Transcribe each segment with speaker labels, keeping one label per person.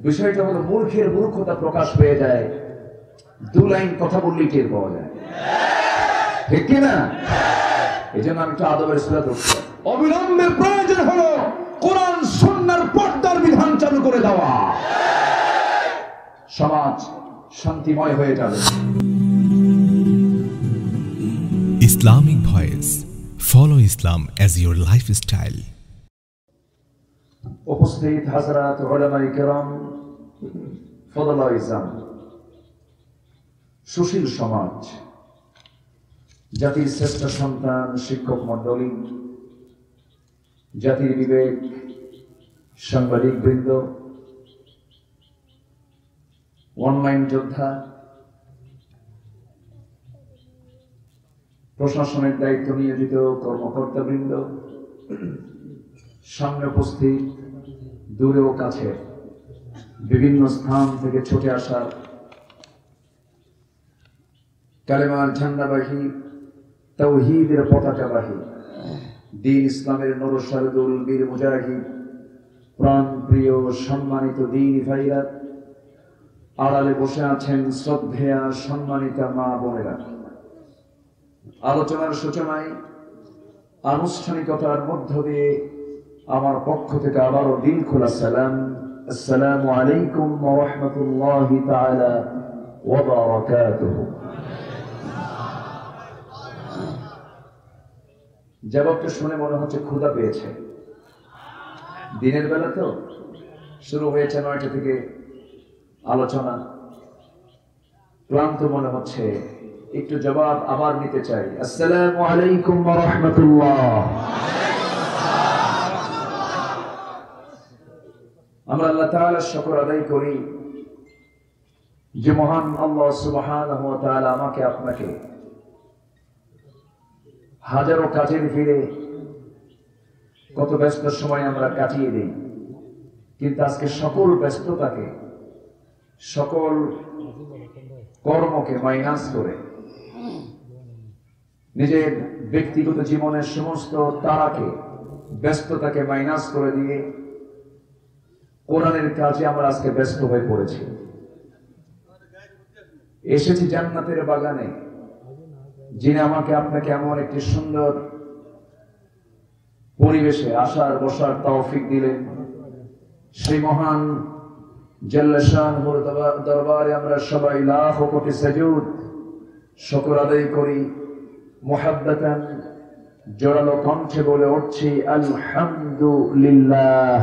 Speaker 1: বিষয়টা হলো মূর্খের মূর্খতা প্রকাশ পেয়ে যায়, দু লাইন কথা বললেই টের পাওয়া যায়, ঠিক কিনা? এই জন্য আমি একটু আদবের সুরাত অবিলম্বে প্রয়োজন হলো কোরআন সুন্নাহর পর্দার বিধান চালু করে দেওয়া, সমাজ শান্তিময় হয়ে যাবে।
Speaker 2: Islamic Voice. Follow Islam as your lifestyle.
Speaker 1: উপস্থিত হাজরাত উলামায়ে কেরাম, ফজলা ইসলাম, সুশীল সমাজ, জাতির শ্রেষ্ঠ সন্তান, শিক্ষক মণ্ডলী, জাতির বিবেক, সাংবাদিক বৃন্দ, অনলাইন যোদ্ধা, প্রশাসনের দায়িত্ব নিয়োজিত কর্মকর্তা বৃন্দ, সামনে উপস্থিত, দূরে ও কাছে বিভিন্ন স্থান থেকে ছুটে আসা কালেমার ঝান্ডাবাহী, তাওহীদের পতাকাবাহী, দ্বীন ইসলামের নরসারদুল বীর মুজাহিদ, প্রাণ প্রিয় সম্মানিত দ্বীন ভাইরা, আড়ালে বসে আছেন শ্রদ্ধেয়া সম্মানিতা মা বোনেরা। আলোচনার সূচনায় আনুষ্ঠানিকতার মধ্য দিয়ে আমার পক্ষ থেকে আবারও দিল খোলা সালাম, আসসালামু আলাইকুম ওয়া রাহমাতুল্লাহি তাআলা ওয়া বারাকাতুহু। জবাবটা শুনে মনে হচ্ছে ক্ষুধা পেয়েছে। দিনের বেলা তো শুরু হয়েছে 9টা থেকে আলোচনা, ক্লান্ত মনে হচ্ছে, একটু জবাব আবার নিতে চাই। আসসালামু আলাইকুম ওয়া রাহমাতুল্লাহ। আমরা আল্লাহ তাআলার শুকর আদায় করি যে মহান আল্লাহ সুবহানাহু ওয়া তাআলা আমাকে আপনাকে হাজারো কাজের ভিড়ে কত ব্যস্ত সময় আমরা কাটিয়ে দিই, কিন্তু আজকে সকল ব্যস্ততাকে, সকল কর্মকে মাইনাস করে, নিজের ব্যক্তিগত জীবনের সমস্ত তাড়াকে, ব্যস্ততাকে মাইনাস করে দিয়ে কোরআনের কাজে আমরা আজকে ব্যস্ত হয়ে পড়েছি। এসেছি জান্নাতের বাগানে, যিনি আমাকে আপনাকে এমন একটি সুন্দর পরিবেশে আসার বসার তৌফিক দিলেন। সেই মহান জাল্লা শানহুর দরবারে আমরা সবাই লাখ কোটি সাজুদ শুকর আদায় করি, মুহাব্বাতান জোরালো কণ্ঠে বলে উঠছি আলহামদুলিল্লাহ।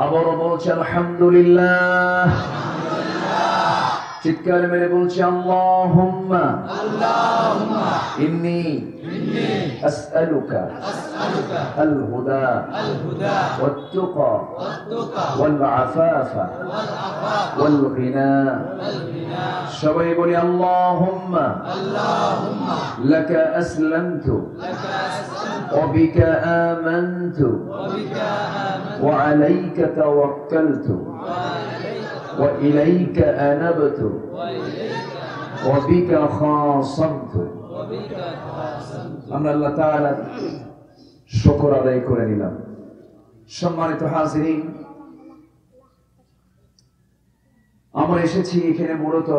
Speaker 1: আবারও বলছি আলহামদুলিল্লাহ। চিৎকার মেরে বলছি আল্লাহুম্মা ইন্নী আসআলুকা আল হুদা ওয়াত তুকা ওয়াল আফাফা ওয়াল গিনা। সবাই বলি আল্লাহুম্মা লাকা আসলামতু ওয়া বিকা আমানতু ওয়া আলাইকা তাওয়াক্কালতু وإليك أنبت وبك خاصمت। আমরা আল্লাহ তাআলার শুকর আদায় করে নিলাম। সম্মানিত হাজিরিন, আমরা এসেছি এখানে মূলত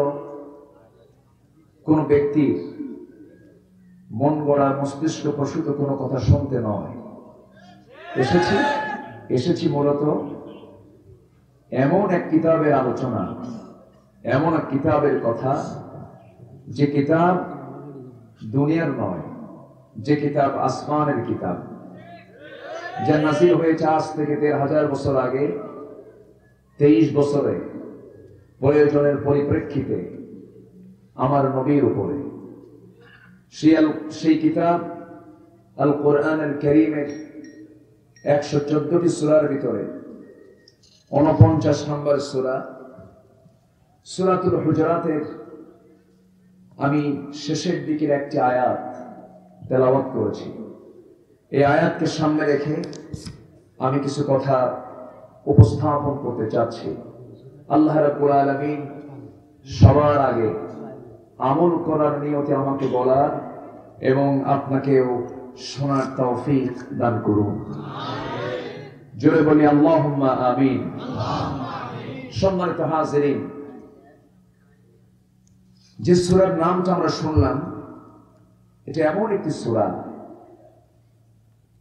Speaker 1: কোন ব্যক্তির মন গড়া মস্তিষ্ক প্রসূত কোনো কথা শুনতে নয়। এসেছি মূলত এমন এক কিতাবের আলোচনা, এমন এক কিতাবের কথা, যে কিতাব দুনিয়ার নয়, যে কিতাব আসমানের কিতাব, যা নাযিল হয়েছে আজ থেকে ১৩,০০০ বছর আগে, ২৩ বছরে প্রয়োজনের পরিপ্রেক্ষিতে আমার নবীর উপরে। সেই কিতাব আল কোরআনুল কারীমের ১১৪টি সূরার ভিতরে ৪৯ নম্বর সূরা, সূরাতুল হুজুরাতের আমি শেষের দিকের একটি আয়াত তেলাওয়াত করেছি। এই আয়াতকে সামনে রেখে আমি কিছু কথা উপস্থাপন করতে চাচ্ছি। আল্লাহ রাব্বুল আলামিন সবার আগে আমল করার নিয়তে আমাকে বলার এবং আপনাকেও শোনার তৌফিক দান করুন। জোরে বলি আল্লাহুম্মা আমিন। সম্মানিত হাজিরিন, যে সূরার নামটা আমরা শুনলাম, এটা এমন একটি সূরা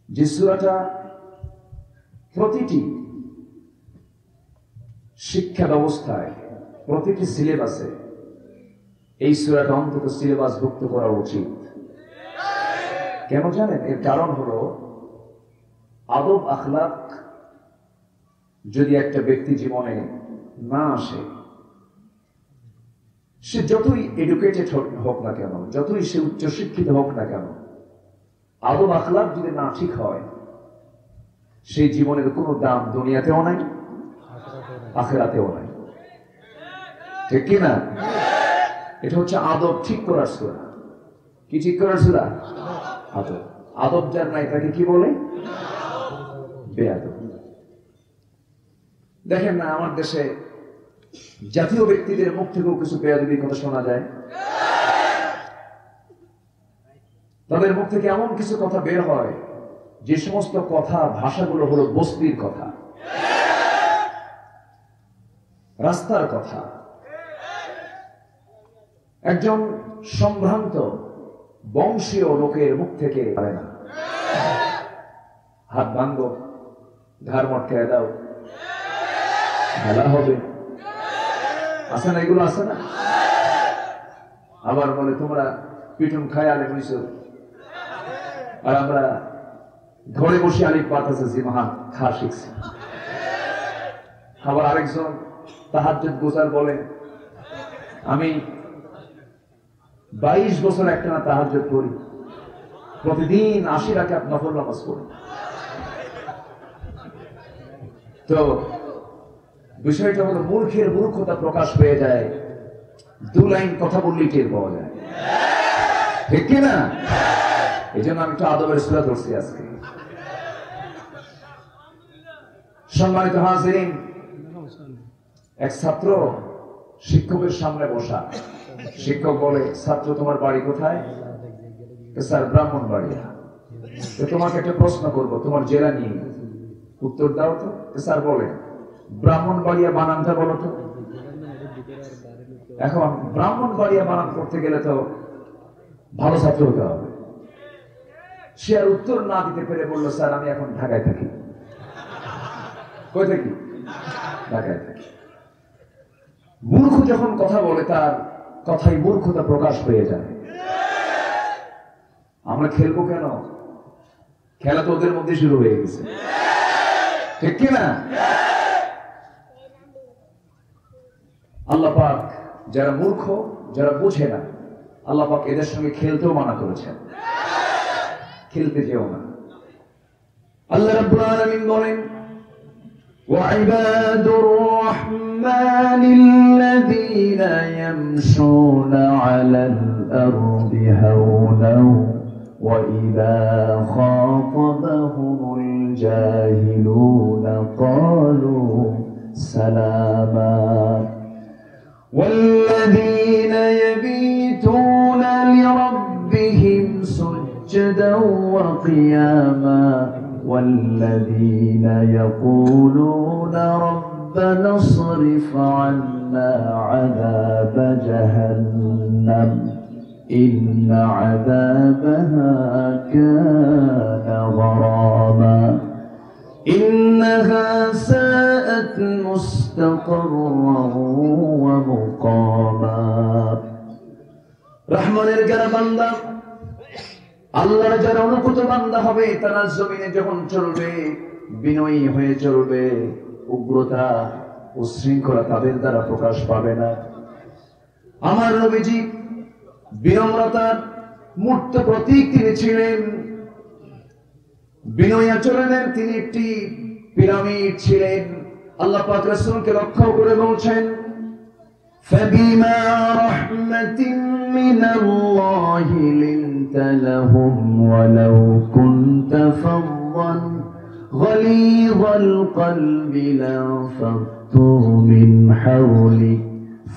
Speaker 1: যে সূরাটা প্রতিটি শিক্ষা ব্যবস্থায়, প্রতিটি সিলেবাসে এই সূরাটা অন্তত সিলেবাসভুক্ত করা উচিত। কেন জানেন? এর কারণ হলো আদব আখলাক যদি একটা ব্যক্তি জীবনে না আসে, সে যতই এডুকেটেড হোক না কেন, যতই সে উচ্চশিক্ষিত হোক না কেন, আদব আখলাক যদি না ঠিক হয়, সেই জীবনের কোনো দাম দুনিয়াতেও নাই, আখিরাতেও নাই। ঠিক কি না? এটা হচ্ছে আদব ঠিক করার সূরা। কি ঠিক করার সূরা? আদব। আদব যার নাই তাকে কি বলে? বেয়াদব। দেখেন না, আমার দেশে জাতীয় ব্যক্তিদের মুখ থেকেও কিছু বেয়াদবির কথা শোনা যায়। তাদের মুখ থেকে এমন কিছু কথা বের হয় যে সমস্ত কথা, ভাষাগুলো হলো বস্তির কথা, রাস্তার কথা। একজন সম্ভ্রান্ত বংশীয় লোকের মুখ থেকে পারে না, হাত ভাঙ্গো, ঘাড় মটকায় দাও, খেলা হবে, আছে না? এগুলো আছে না? আবার বলে তোমরা পিটুন খায় আলে হইছ, আর আমরা ঘরে বসে আলিফ বাতাসে জিমাহা খা শিখছি। আবার আরেকজন তাহাজ্জুদ গুজার বলে আমি 22 বছর একটানা তাহাজ্জুদ করি, প্রতিদিন 80 রাকাত নফল নামাজ পড়ি। তো বিষয়টা হলো মূর্খের মূর্খতা প্রকাশ পেয়ে যায়, 2 লাইন কথা বললেই টের পাওয়া যায়। ঠিক কি না? এই জন্য আমি একটু আদবের সূরা ধরছি আজকে। সম্মানিত হাজিরিন, এক ছাত্র শিক্ষকের সামনে বসা। শিক্ষক বলে, ছাত্র তোমার বাড়ি কোথায়? স্যার ব্রাহ্মণবাড়িয়া। তো তোমাকে একটা প্রশ্ন করব, তোমার জেলা নিয়ে উত্তর দাও তো। স্যার বলে ব্রাহ্মণবাড়িয়া বানানটা বলো তো। এখন ব্রাহ্মণবাড়িয়া বানান করতে গেলে তো ভালো ছাত্র হতে হবে। সে আর উত্তর না দিতে পেরে বললো, স্যার আমি এখন ঢাকায় থাকি। কই থাকি? ঢাকায় থাকি। মূর্খ যখন কথা বলে, তার কথাই মূর্খতা প্রকাশ পেয়ে যায়। আমরা খেলবো কেন? খেলা তো ওদের মধ্যে শুরু হয়ে গেছে। ঠিক কিনা? আল্লাহ পাক যারা মূর্খ, যারা বুঝে না, আল্লাহ পাক এদের সঙ্গে খেলতেও মানা করেছেন। খেলতে যেও না। আল্লাহ রাব্বুল আলামিন বলেন, وعباد الرحمن الذين يمشون على الأرض هونا وإذا خاطبهم الجاهلون قالوا سلاما والذين يبيتون لربهم سجدا وقياما والذين يقولون ربنا اصرف عنا عذاب جهنم إن عذابها كان غراما إنها ساءت مستقرا ومقاما রহমানের যারা বান্দা, আল্লাহর যারা অনুকূত বান্দা হবে, তারা জমিনে যখন চলবে বিনয়ী হয়ে চলবে, উগ্রতা উচ্ছৃঙ্খলা তাদের দ্বারা প্রকাশ পাবে না। আমার নবীজি বিনম্রতার মূর্ত প্রতীক তিনি ছিলেন। বিনয়ী আচরণের তিনি একটি পিরামিড ছিলেন। আল্লাহ পাক রাসূলকে রক্ষা করে বলছেন, فبما رحمة من الله لنت لهم ولو كنت فظا غليظ القلب لانفضوا من حولك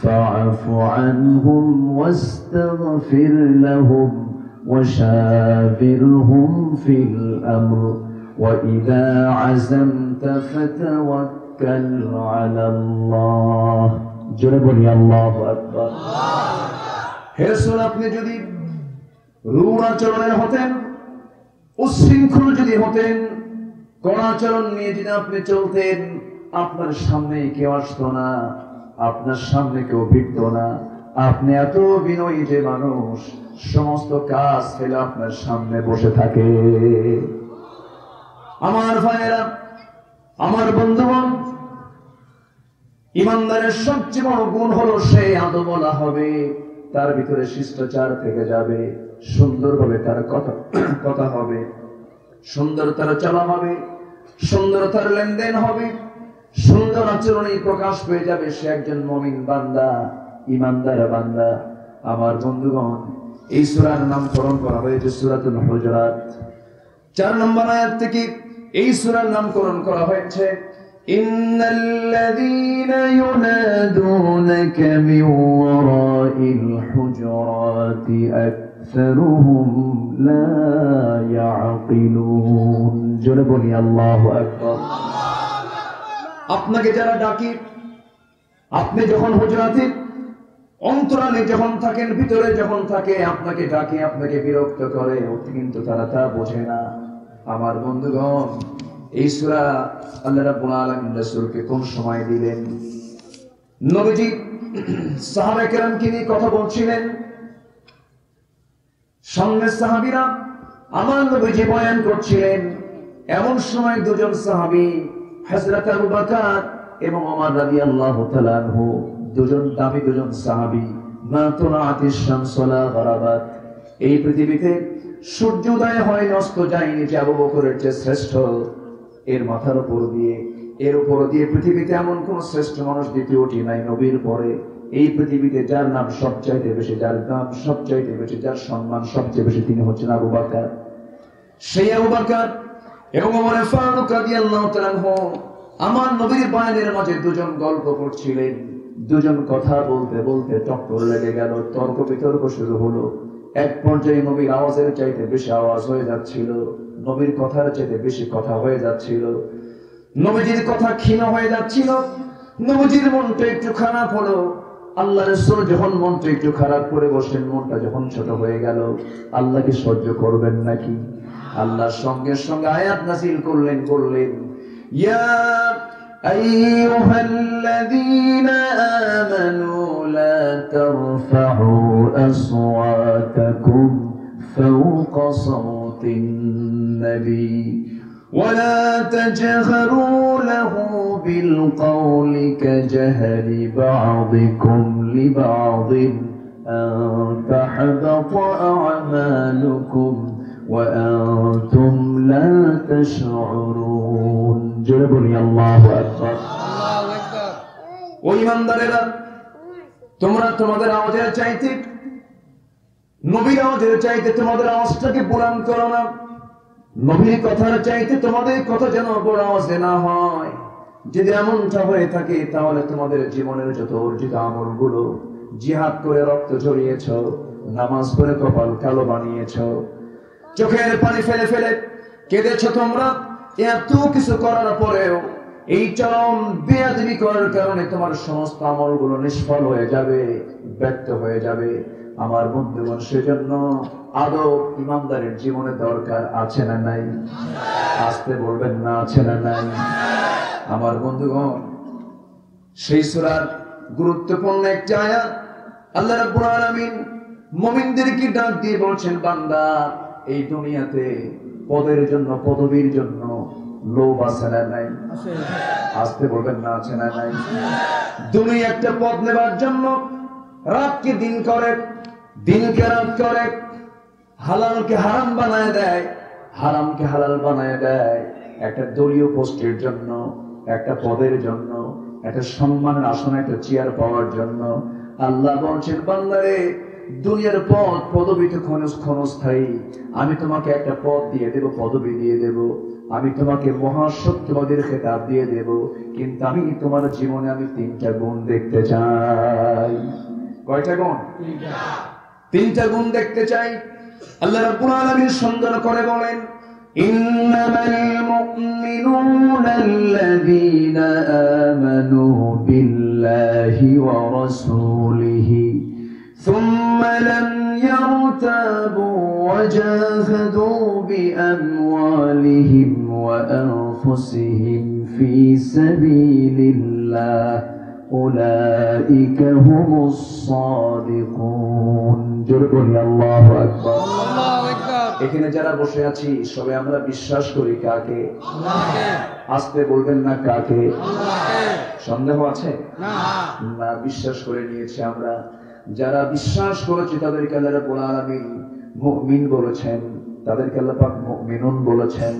Speaker 1: فاعف عنهم واستغفر لهم وشاورهم في الأمر وإذا عزمت استطعت فتوكل على الله জোরে বলি আল্লাহু আকবার হে রাসূল আপনি যদি রূঢ় আচরণের হতেন উচ্ছৃঙ্খল যদি হতেন কড়া আচরণ নিয়ে যদি আপনি চলতেন আপনার সামনে কেউ আসতো না আপনার সামনে কেউ ভিড়তো না আপনি এত বিনয়ী যে মানুষ সমস্ত কাজ ফেলে আপনার সামনে বসে থাকে আমার ভাইয়েরা আমার বন্ধুগণ ইমানদারের সবচেয়ে বড় গুণ হলো সে আদবওয়ালা হবে তার ভিতরে শিষ্টাচার থেকে যাবে সুন্দরভাবে তার কথা হবে সুন্দর তার চলা হবে সুন্দর তার লেনদেন হবে সুন্দর আচরণে প্রকাশ পেয়ে যাবে সে একজন মুমিন বান্দা ইমানদার বান্দা আমার বন্ধুগণ এই সূরার নামকরণ করা হয়েছে সূরাতুল হুজুরাত 4 নম্বর আয়াত থেকে এই সূরার নামকরণ করা হয়েছে ইন্নাল্লাযীনা ইউনাদুনাকা মিন ওয়ারাইল হুজুরাতি আকসারুহুম লা ইয়াকিলুন জোরে বলি আল্লাহু আকবার আপনাকে যারা ডাকে আপনি যখন হুজরাতে অন্তরালে যখন থাকেন ভিতরে যখন থাকে আপনাকে ডাকে আপনাকে বিরক্ত করে কিন্তু তারা তা বোঝে না আমার বন্ধুগণ এই সূরা আল্লাহ রাব্বুল আলামিন রাসূলকে কোন সময় দিলেন নবীজি সাহাবায়ে কেরামকে নিয়ে কথা বলছিলেন সামনে সাহাবীরা আমার নবীজি বয়ান করছিলেন এমন সময় দুজন সাহাবী হযরত আবু বকর এবং ওমর রাদিয়াল্লাহু তাআলা আনহু দুজন দামি দুজন সাহাবী মা তুনাতিশ শামসু লা গরাবাত এই পৃথিবীতে সূর্য উদয় হয় অস্ত যায়নি যে আবু বকরের চেয়ে শ্রেষ্ঠ এর মাথার উপর দিয়ে এর উপর দিয়ে পৃথিবীতে এমন কোন শ্রেষ্ঠ মানুষ দ্বিতীয়টি নাই নবীর পরে এই পৃথিবীতে যার নাম সবচাইতে বেশি যার নাম সবচাইতে বেশি যার সম্মান সবচেয়ে বেশি তিনি হচ্ছেন আবু বকর সেই আবু বকর এবং ওমর ফারুক রাদিয়াল্লাহু তাআলা আনহু আমার নবীর বয়ানের মাঝে দুজন গল্প করছিলেন দুজন কথা বলতে বলতে টক্কর লেগে গেল তর্ক বিতর্ক শুরু হলো এক পর্যায়ে নবীর আওয়াজের চাইতে বেশি আওয়াজ হয়ে যাচ্ছিল নবীর কথার চাইতে বেশি কথা হয়ে যাচ্ছিল নবীজির কথা ক্ষীণ হয়ে যাচ্ছিল নবীজির মনটা একটু খারাপ হলো আল্লাহ রাসূল যখন মনটা একটু খারাপ করে বসেন মনটা যখন ছোট হয়ে গেল আল্লাহ কি সহ্য করবেন নাকি আল্লাহর সঙ্গে সঙ্গে আয়াত নাযিল করলেন ইয়া আইয়ুহাল্লাযীনা আমানু লা তারফা'ু আসওয়াতাকুম ফাওকা সাওতিন নবী ولا تجهروا له بالقول كجهر بعضكم لبعض أن تحبط أعمالكم وأنتم لا تشعرون جربني الله أكبر وإيماندارরা তোমরা তোমাদের আওয়াজের চাইতে নবীর আওয়াজের চাইতে তোমাদের আওয়াজটাকে বুলন্দ করো না নবীর কথার চাইতে তোমাদের কথা যেন বড় আওয়াজে না হয় যদি এমনটা হয়ে থাকে তাহলে তোমাদের জীবনের যত অর্জিত আমলগুলো জিহাদ করে রক্ত ঝরিয়েছো নামাজ পড়ে কপাল কালো বানিয়েছো চোখের পানি ফেলে ফেলে কেঁদেছো তোমরা এত কিছু করার পরেও এই চরম বেয়াদবি করার কারণে তোমার সমস্ত আমলগুলো নিষ্ফল হয়ে যাবে ব্যর্থ হয়ে যাবে আমার বন্ধুগণ সেজন্য আদব ইমানদারের জীবনে দরকার আছে না নাই আসতে বলবেন না আছে না নাই আমার বন্ধুগণ সেই সূরার গুরুত্বপূর্ণ একটি আয়াত আল্লাহ রাব্বুল আলামিন মুমিনদেরকে ডাক দিয়ে বলছেন বান্দা এই দুনিয়াতে পদের জন্য পদবীর জন্য লোভ আছে না নাই আসতে বলবেন না আছে না নাই দুনিয়া একটা পদ নেবার জন্য রাতকে দিন করে দিনকে রাত করে হালালকে হারাম বানায় দেয় হারামকে হালাল বানায় দেয় একটা দলীয় পোস্টের জন্য একটা পদের জন্য একটা সম্মানের আসনে একটা চেয়ার পাওয়ার জন্য আল্লাহ বলছেন বান্দারে দুনিয়ার পদ পদবী তো ক্ষণস্থায়ী আমি তোমাকে একটা পদ দিয়ে দেব পদবী দিয়ে দেব আমি তোমাকে মহাসত্যবাদীর খেতাব দিয়ে দেব কিন্তু আমি তোমার জীবনে আমি 3টা গুণ দেখতে চাই কয়টা গুণ 3টা গুণ দেখতে চাই আল্লাহ রাব্বুল আলামিন সুন্দর করে বলেন إنما المؤمنون الذين آمنوا بالله ورسوله ثم لم يرتابوا وجاهدوا بأموالهم وأنفسهم في سبيل الله أولئك هم الصادقون جربوا الله أكبر এখানে যারা বসে আছি সবাই আমরা বিশ্বাস করি কাকে? আল্লাহকে। আস্তে বলবেন না কাকে? আল্লাহকে। সন্দেহ আছে? না, বিশ্বাস করে নিয়েছি আমরা। যারা বিশ্বাস করেছে তাদেরকে আল্লাহ রাব্বুল আলামিন মুমিন বলেছেন, তাদেরকে আল্লাহ পাক মুমিনুন বলেছেন।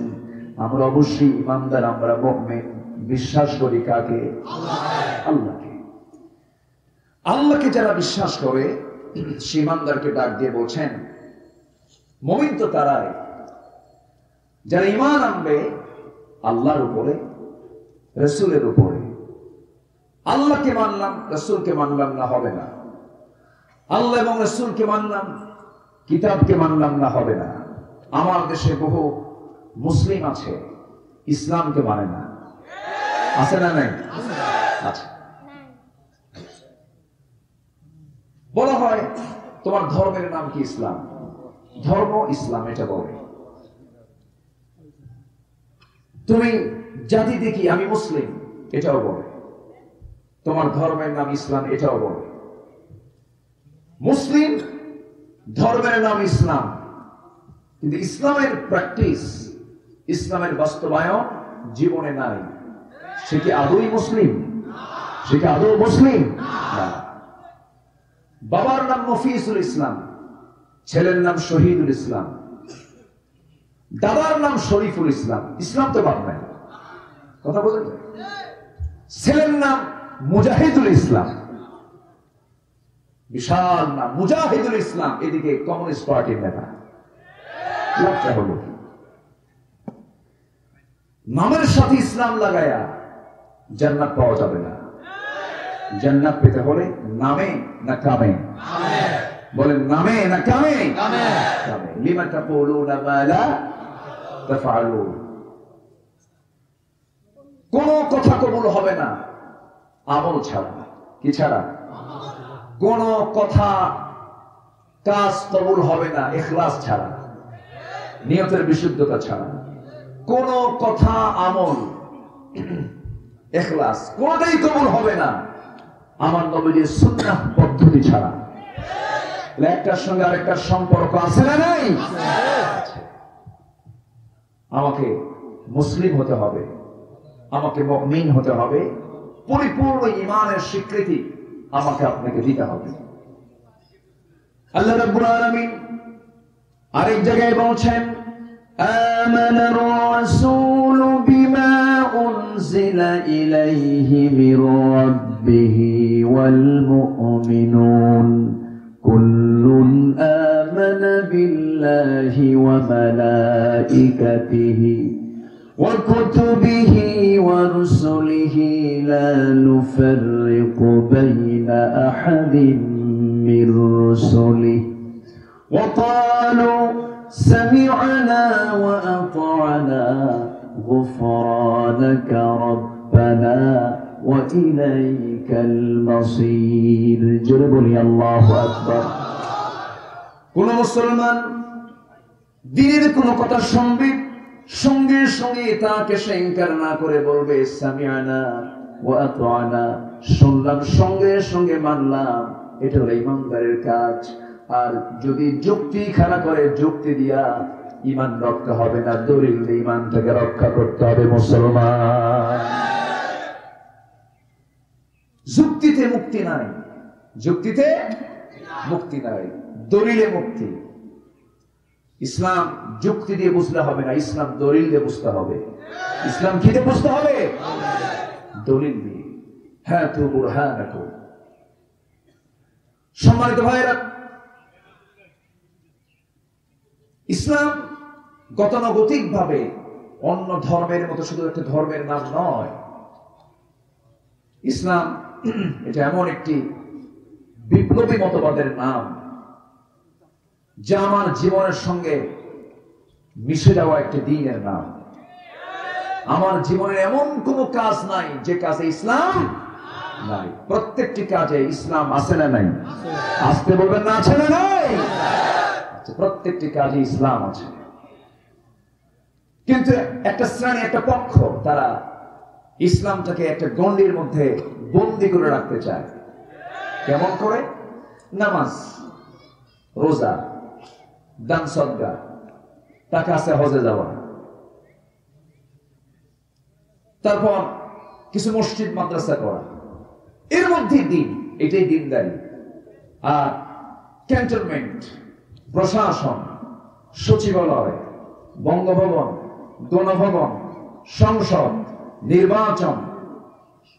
Speaker 1: আমরা অবশ্যই ঈমানদার, আমরা মুমিন। বিশ্বাস করি কাকে? আল্লাহকে। আল্লাহকে যারা বিশ্বাস করে সে ঈমানদারকে ডাক দিয়ে বলছেন মুমিন তো তারাই যারা ঈমান আনবে আল্লাহর উপরে, রাসূলের উপরে। আল্লাহকে মানলাম, রাসূলকে মানলাম না, হবে না। আল্লাহ এবং রাসূলকে মানলাম, কিতাবকে মানলাম না, হবে না। আমার দেশে বহু মুসলিম আছে ইসলামকে মানে না, আছে না নাই? আচ্ছা, বলা হয় তোমার ধর্মের নাম কি? ইসলাম। ধর্ম ইসলাম, এটা বলে। তুমি জাতি দেখি আমি মুসলিম, এটাও বলে। তোমার ধর্মের নাম ইসলাম, এটাও বলে। মুসলিম ধর্মের নাম ইসলাম, কিন্তু ইসলামের প্র্যাকটিস, ইসলামের বাস্তবায়ন জীবনে নাই। সে কি আদৌই মুসলিম? সে কি আদৌ মুসলিম? না। বাবার নাম মফিজুল ইসলাম, ছেলের নাম শহীদুল ইসলাম, দাদার নাম শরীফুল ইসলাম, ইসলাম তো বাদ নাই। কথা বলেন? ছেলের নাম মুজাহিদুল ইসলাম, বিশাল নাম মুজাহিদুল ইসলাম, এদিকে কমিউনিস্ট পার্টির নেতা। লাভটা হলো নামের সাথে ইসলাম লাগায়া জান্নাত পাওয়া যাবে না। জান্নাত পেতে হলে নামে না কামে? বলেন নামে না কামে? কামে। লিমা তাকুলুনা মা লা তাফআলুন। কোন কথা কবুল হবে না আমল ছাড়া। কি ছাড়া? কোন কথা কাজ কবুল হবে না ইখলাস ছাড়া, নিয়তের বিশুদ্ধতা ছাড়া। কোন কথা আমল ইখলাস কোনটাই কবুল হবে না আমার নবীর সুন্নাহ পদ্ধতি ছাড়া। একটার সঙ্গে আরেকটার সম্পর্ক আছে না নাই? আমাকে মুসলিম হতে হবে, আমাকে মুমিন হতে হবে, পরিপূর্ণ ঈমানের স্বীকৃতি আমাকে আপনাকে দিতে হবে। আল্লাহ রাব্বুল আলামিন আরেক জায়গায় বলছেন আমানার রাসূলু বিমা উনজিলা ইলাইহি মির রাব্বিহি ওয়াল মুমিনুন কুল্লুন আমানা বিল্লাহি ওয়া মালাইকাতিহি وكتبه ورسله لا نفرق بين أحد من رسله وقالوا سمعنا وأطعنا غفرانك ربنا وإليك المصير جربوا لي الله أكبر কোন মুসলমান দিনের কোন কথা শুনবে সঙ্গে সঙ্গে তাকে সে ইনকার না করে বলবে সামিআনা ওয়া আতা'না, শুনলাম সঙ্গে সঙ্গে মানলাম, এটা হলো ঈমানদারের কাজ। আর যদি যুক্তি খাড়া করে যুক্তি দিয়া ঈমান রক্ষা হবে না, দলিল দিয়ে ঈমানটাকে রক্ষা করতে হবে মুসলমান। যুক্তিতে মুক্তি নাই, যুক্তিতে মুক্তি নাই, দলিলে মুক্তি। ইসলাম যুক্তি দিয়ে বুঝলে হবে না, ইসলাম দলিল দিয়ে বুঝতে হবে। ইসলাম কি দিয়ে বুঝতে হবে? দলিল দিয়ে। হ্যাঁ তু বুরহানাকুম। সম্মানিত ভাইরা, ইসলাম গতানুগতিক ভাবে অন্য ধর্মের মতো শুধু একটা ধর্মের নাম নয়। ইসলাম এটা এমন একটি বিপ্লবী মতবাদের নাম যা আমার জীবনের সঙ্গে মিশে যাওয়া একটি দ্বীনের নাম। আমার জীবনের এমন কোনো কাজ নাই যে কাজে ইসলাম নাই। প্রত্যেকটি কাজে ইসলাম আছে না নাই? আসতে বলবেন না আছে না নাই? প্রত্যেকটি কাজে ইসলাম আছে, কিন্তু একটা শ্রেণী, একটা পক্ষ, তারা ইসলামটাকে একটা গণ্ডির মধ্যে বন্দী করে রাখতে চায়। কেমন করে? নামাজ, রোজা, দান সদকা, টাকা আছে হজে যাওয়া, তারপর কিছু মসজিদ মাদ্রাসা করা, এর মধ্যে দিন, এটাই দিনদারি। আর ক্যান্টনমেন্ট, প্রশাসন, সচিবালয়, বঙ্গভবন, গণভবন, সংসদ, নির্বাচন,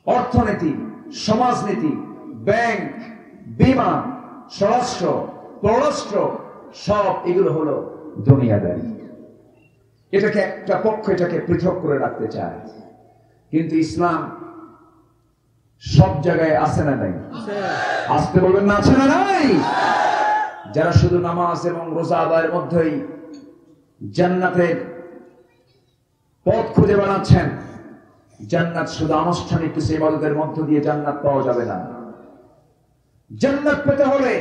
Speaker 1: অর্থনীতি, সমাজনীতি, ব্যাংক, বীমা, স্বরাষ্ট্র, পররাষ্ট্র, সব এগুলো হলো দুনিয়াদারি। এটাকে একটা পক্ষ এটাকে পৃথক করে রাখতে চায়, কিন্তু ইসলাম সব জায়গায় আছে না নাই? আসতে বলবেন না আছে না নাই? যারা শুধু নামাজ এবং রোজা আদায়ের মধ্যেই জান্নাতের পথ খুঁজে বেড়াচ্ছেন, জান্নাত শুধু আনুষ্ঠানিক কিছু ইবাদতের মধ্য দিয়ে জান্নাত পাওয়া যাবে না। জান্নাত পেতে হলে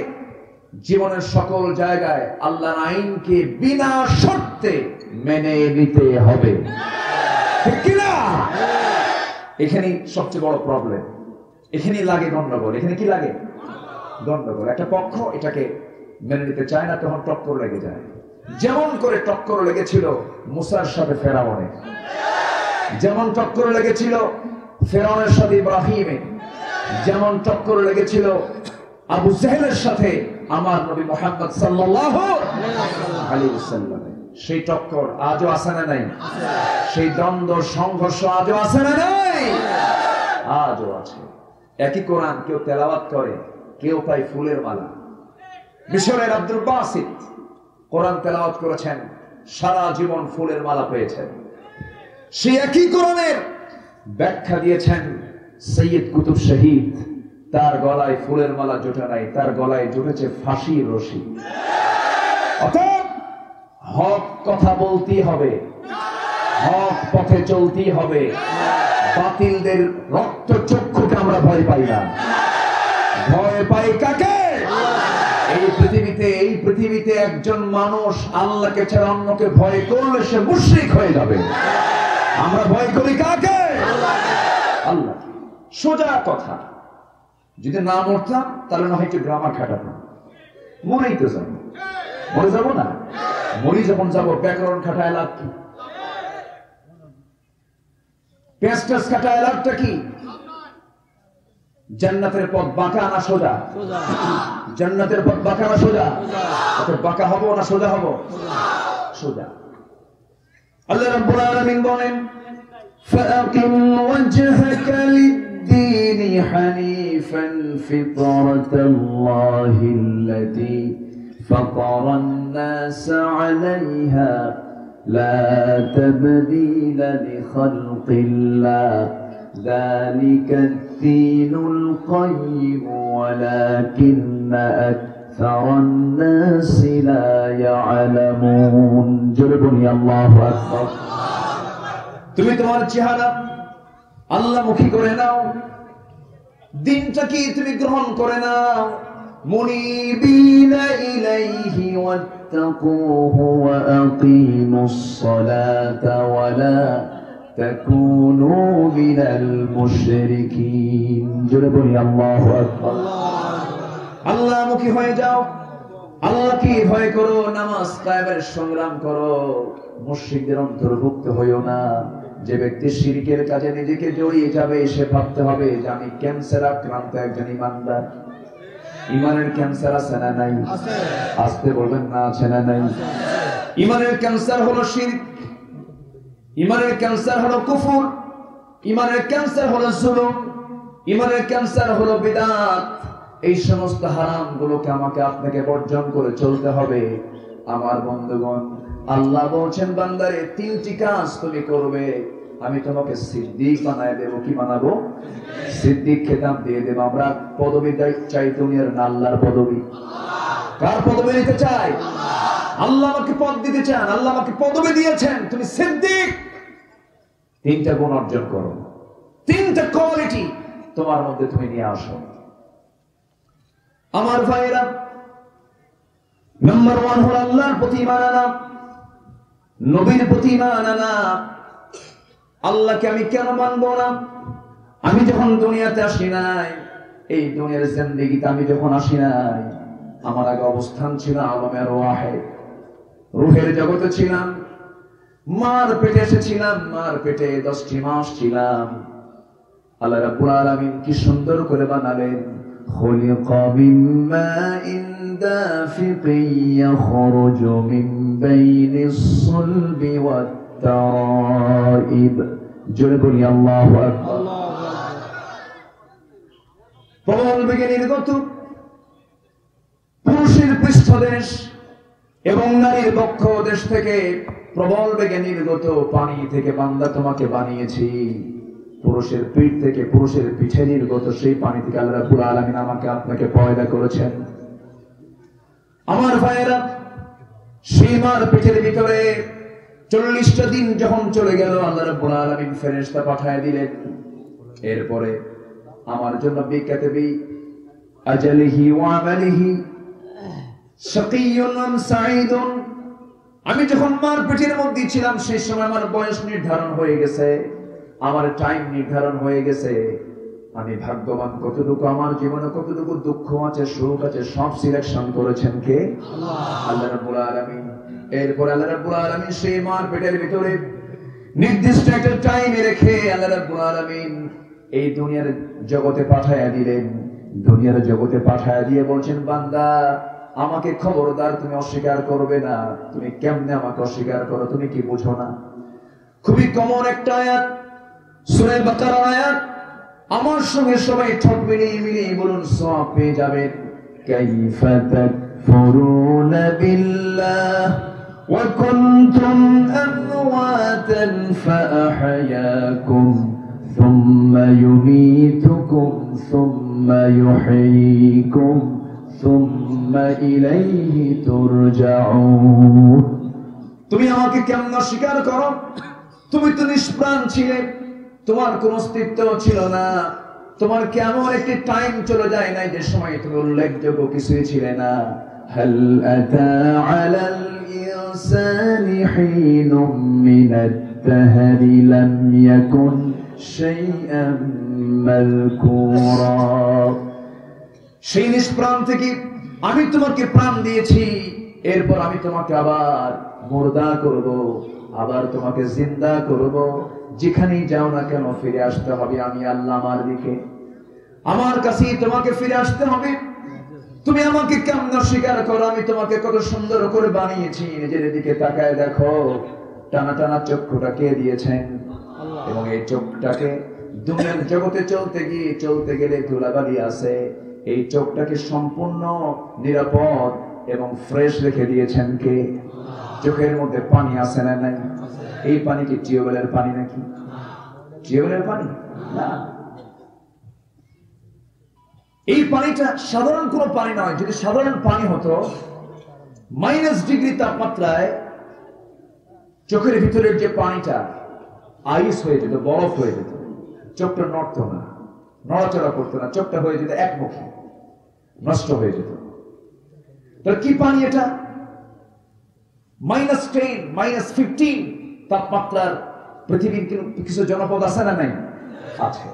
Speaker 1: জীবনের সকল জায়গায় আল্লাহর আইনকে বিনা শর্তে মেনে নিতে হবে, ঠিক কিনা? এখানেই সবচেয়ে বড় প্রবলেম, এখানেই লাগে গন্ডগোল। এখানে কি লাগে? গন্ডগোল। একটা পক্ষ এটাকে মেনে নিতে চায় না, তখন টক্কর লেগে যায়। যেমন করে টক্কর লেগেছিল মুসার সাথে ফেরাউনের, যেমন টক্কর লেগেছিল ফেরাউনের সাথে ইব্রাহিমের, যেমন টক্কর লেগেছিল আবু জাহেলের সাথে আমার নবী মুহাম্মদ সাল্লাল্লাহু আলাইহি ওয়াসাল্লাম। সেই টক্কর আজও আছে না নাই? সেই দ্বন্দ্ব, সংঘর্ষ আজও আছে না নাই? আজও আছে। একই কোরআন কেউ তেলাওয়াত করে, কেউ পায় ফুলের মালা। মিশরের আব্দুল বাসিত কোরআন তেলাওয়াত করেছেন, সারা জীবন ফুলের মালা পেয়েছেন। সেই একই কোরআনের ব্যাখ্যা দিয়েছেন সৈয়দ কুতুব শহীদ, তার গলায় ফুলের মালা জোটে নাই, তার গলায় জুটেছে ফাঁসির রশি। অতএব হক কথা বলতেই হবে, হক পথে চলতেই হবে। বাতিলদের রক্ত চক্ষুকে আমরা ভয় পাই না, ভয় পাই কাকে? এই পৃথিবীতে একজন মানুষ আল্লাহকে ছাড়া অন্যকে ভয় করলে সে মুশরিক হয়ে যাবে। আমরা ভয় করি কাকে? আল্লাহ। সোজা কথা, যদি না মরতাম তাহলে না হয়তো ড্রামা খাটাতাম। মরেই তো যাবো, মরে যাবো না? মরি যখন যাবো, ব্যাকরণ খাটায় লাভ কি? পেস্টাস খাটায় লাভটা কি? জান্নাতের পথ বাঁকা না সোজা? জান্নাতের পথ বাঁকা না সোজা? বাঁকা হবো না সোজা হবো? সোজা। আল্লাহ রাব্বুল আলামিন বলেন, ফাআকিম ওয়াজহাকা লিদ-দীনি হানিফান ফিতরাতাল্লাহিল্লাতী ফাতারান-নাস আলাইহা লা তাবদীলা লিখালকিল্লাহ যালিকা আদ-দীনুল কাইয়্যিম ওয়ালাকিন্না আকসারান-নাস লা ইয়ালামুন। জোরে বলি আল্লাহু আকবার। তুমি তোমার চেহারা আল্লাহমুখী করে নাও, দিনটা কি তুমি গ্রহণ করে নাও। মুনিবিনা ইলাইহি ওয়াত্তাকুহু ওয়া আকিমুস সালাতা ওয়া লা তাকুনু মিনাল মুশরিকিন। জোরে বলি আল্লাহু আকবার। আল্লাহমুখী হয়ে যাও, আল্লাহকে ভয় করো, নামাজ কায়েমের সংগ্রাম করো, মুশরিকদের অন্তর্ভুক্ত হইও না। যে ব্যক্তি শিরকের কাজে নিজেকে জড়িয়ে যাবে, সে ভাবতে হবে যে আমি ক্যান্সার আক্রান্ত একজন ইমানদার। ইমানের ক্যান্সার আছে না নাই? আসতে বলবেন না আছে না নাই? ইমানের ক্যান্সার হলো শিরক, ইমানের ক্যান্সার হলো কুফর, ইমানের ক্যান্সার হলো জুলুম, ইমানের ক্যান্সার হলো বিদআত। এই সমস্ত হারাম গুলোকে আমাকে আপনাকে বর্জন করে চলতে হবে। আমার বন্ধুগণ, আল্লাহ বলছেন, বান্দারে তিনটি কাজ তুমি করবে, আমি তোমাকে সিদ্দিক বানায় দেবো। কি বানাবো? সিদ্দিক খেতাব দিয়ে দেবো। আমরা পদবি চাই দুনিয়ার না আল্লাহর পদবি? কার পদবি নিতে চাই? আল্লাহ আমাকে পদ দিতে চান, আল্লাহ আমাকে পদবি দিয়েছেন, তুমি সিদ্দিক। তিনটা গুণ অর্জন করো, তিনটা কোয়ালিটি তোমার মধ্যে তুমি নিয়ে আসো। আমার ভাইরা, নাম্বার 1 হলো আল্লাহর প্রতি ঈমান আনা, নবীর প্রতি ঈমান আনা। আল্লাহকে আমি কেন মানবো না? আমি যখন দুনিয়াতে আসি নাই, এই দুনিয়ার জিন্দেগিতে আমি যখন আসি নাই, আমার আগে অবস্থান ছিল আলমে রুহে, রুহের জগতে ছিলাম। মার পেটে এসেছিলাম, মার পেটে 10টি মাস ছিলাম। আল্লাহ রাব্বুল আলামিন কি সুন্দর করে বানালেন, খুলিকা মিন মাইন দাফিকিন ইয়াখরুজু মিন বাইনিস সুলবি ওয়াত তারাইব। জোরে বলি আল্লাহু আকবার। প্রবল বেগে নির্গত পুরুষের পৃষ্ঠদেশ এবং নারীর বক্ষ দেশ থেকে প্রবল বেগে নির্গত পানি থেকে বান্দা তোমাকে বানিয়েছি। পুরুষের পিঠ থেকে, পুরুষের পিঠে নির্গত সেই পানি থেকে আল্লাহ রাব্বুল আলামিন আমাকে আপনাকে পয়দা করেছেন। আমার ভাইয়েরা, সেই মার পিঠের ভিতরে 40টা দিন যখন চলে গেল, আল্লাহ রাব্বুল আলামিন ফেরেশতা পাঠিয়ে দিলেন। এরপরে আমার জন্য বিকাতবি আজালিহি ওয়া আমালিহি শাকিয়ুন আম সাঈদুন। আমি যখন মার পেটের মধ্যে ছিলাম, সেই সময় আমার বয়স নির্ধারণ হয়ে গেছে, আমার টাইম নির্ধারণ হয়ে গেছে। আমি ভাগ্যবান কতটুকু, আমার জীবনে কতটুকু দুঃখ আছে, সুখ আছে, সব সিলেকশন করেছেন কে? আল্লাহ রাব্বুল আলামিন। এরপর আল্লাহ রাব্বুল আলামিন সেই মার পেটের ভিতরে নির্দিষ্ট একটা টাইমে রেখে আল্লাহ রাব্বুল আলামিন এই দুনিয়ার জগতে পাঠায়া দিলেন। দুনিয়ার জগতে পাঠায়া দিয়ে বলছেন, বান্দা আমাকে খবরদার তুমি অস্বীকার করবে না। তুমি কেমনে আমাকে অস্বীকার করো? তুমি কি বুঝো না? খুবই কমন একটা আয়াত, সূরা বাকারার আয়াত। আমার সঙ্গে সবাই ঠোঁট মিলিয়ে বলুন, সওয়াব পেয়ে যাবেন। কাইফা তাকফুরুনা বিল্লাহ ওয়া কুনতুম আমওয়াতান ফাআহয়াকুম সুম্মা ইউমীতুকুম সুম্মা ইউহয়ীকুম সুম্মা ইলাইহি তুরজাউন। তুমি আমাকে কেমন অস্বীকার করো? তুমি তো নিষ্প্রাণ ছিলে, তোমার কোনো অস্তিত্ব ছিল না। তোমার কেমন একটি টাইম চলে যায় নাই যে সময় তুমি উল্লেখযোগ্য কিছুই ছিলে না। হাল আতা আলাল ইনসানি হিনুম মিনাত তাহরি লাম ইয়াকুন শাইআম মাযকুরা। সেই নিষ্প্রাণ থেকে আমি তোমাকে প্রাণ দিয়েছি, এরপর আমি তোমাকে আবার মুর্দা করব, আবার তোমাকে জিন্দা করব। যেখানেই যাও না কেন ফিরে আসতে হবে আমি আল্লাহ আমার দিকে, আমার কাছেই তোমাকে ফিরে আসতে হবে। তুমি আমাকে কেমন অস্বীকার করো? আমি তোমাকে কত সুন্দর করে বানিয়েছি। নিজের দিকে তাকায় দেখো, টানা টানা চক্ষুটা কে দিয়েছেন? এবং এই চোখটাকে দুনিয়ার জগতে চলতে গেলে ধুলাবালি আছে। এই চোখটাকে সম্পূর্ণ নিরাপদ এবং ফ্রেশ রেখে দিয়েছেন কে? চোখের মধ্যে পানি আছে না নাই? এই পানি কি টিউবওয়েলের পানি নাকি? টিউবওয়েলের পানি না, এই পানিটা সাধারণ কোনো পানি নয়। যদি সাধারণ পানি হতো, -ডিগ্রি তাপমাত্রায় চোখের ভিতরের যে পানিটা আইস হয়ে যেত, বরফ হয়ে যেত, চোখটা নড়তো না, নড়াচড়া করতো না, চোখটা হয়ে যেত একমুখী, নষ্ট হয়ে যেত। তাহলে কি পানি এটা? -10, -15 তাপমাত্রার পৃথিবীর কিছু জনপদ আছে না নাই? আছে।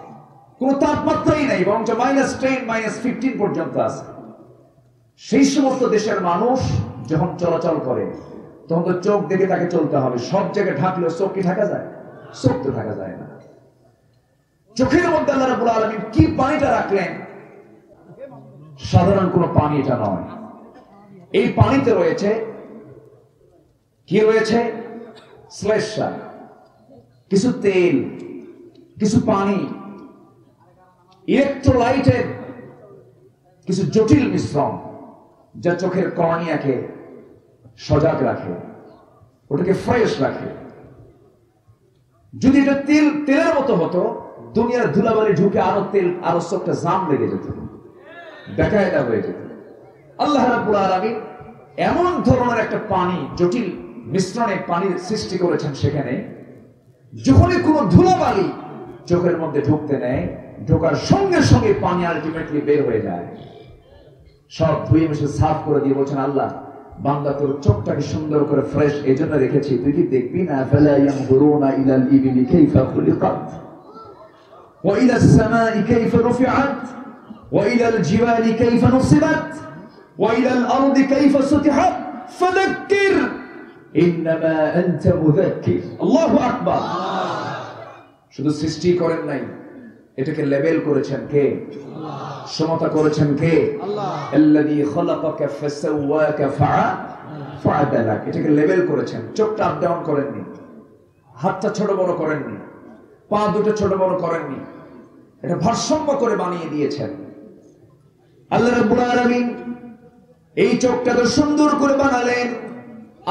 Speaker 1: কোন তাপমাত্রাই নাই, বরং -10, -15 পর্যন্ত আছে। সেই সমস্ত দেশের মানুষ যখন চলাচল করে, তখন তো চোখ দেখে তাকে চলতে হবে। সব জায়গায় ঢাকলেও চোখ কি ঢাকা যায়? চোখ তো ঢাকা যায় না। চোখের মধ্যে আল্লাহ রাব্বুল আলামিন কি পানিটা রাখলেন? সাধারণ কোন পানি এটা নয়। এই পানিতে রয়েছে কি? রয়েছে শ্লেষ্মা, কিছু তেল, কিছু পানি, ইলেকট্রোলাইটের কিছু জটিল মিশ্রণ, যা চোখের কর্নিয়াকে সজাগ রাখে, ওটাকে ফ্রেশ রাখে। যদি এটা তেলের মতো হতো, দুনিয়ার ধুলাবালি ঢুকে আরো চোখটা জাম লেগে যেত, বেকায়দা হয়ে যেত। আল্লাহ রাব্বুল আলামিন এমন ধরনের একটা পানি, জটিল মিশ্রণে পানির সৃষ্টি করেছেন সেখানে, যখনই কোনো ধুলাবালি চোখের মধ্যে ঢুকতে নেয়, ঢোকার সঙ্গে সঙ্গে পানি আলটিমেটলি বের হয়ে যায়। সব ধুয়ে মিশে সাফ করে দিয়ে বলছেন, আল্লাহ বান্দা তোর চোখটাকে সুন্দর করে ফ্রেশ এই জন্য রেখেছি, তুই কি দেখবি না? ফালা ইয়ানজুরুনা ইলাল ইবিলি কাইফা খুলিকাত ওয়া ইলাস সামাই কাইফা রুফিআত ওয়া ইলাল জিবালি কাইফা নুসিবাত ওয়া ইলাল আরদি কাইফা সুতিহাত ফাযাক্কির ইন্নামা আনতা মুযাক্কির। আল্লাহু আকবার। শুধু সৃষ্টি করেন নাই, এটাকে লেভেল করেছেন কে? সমতা করেছেন কে? আল্লাহ। আল্লাযী খালাকাকা ফাসাওয়াকা ফাআদালাক। এটাকে লেভেল করেছেন। চোখটা আপ ডাউন করেননি, হাতটা ছোট বড় করেননি, পা দুটো ছোট বড় করেননি, এটা ভারসাম্য করে বানিয়ে দিয়েছেন আল্লাহ রাব্বুল আলামিন। এই চোখটা তো সুন্দর করে বানালেন,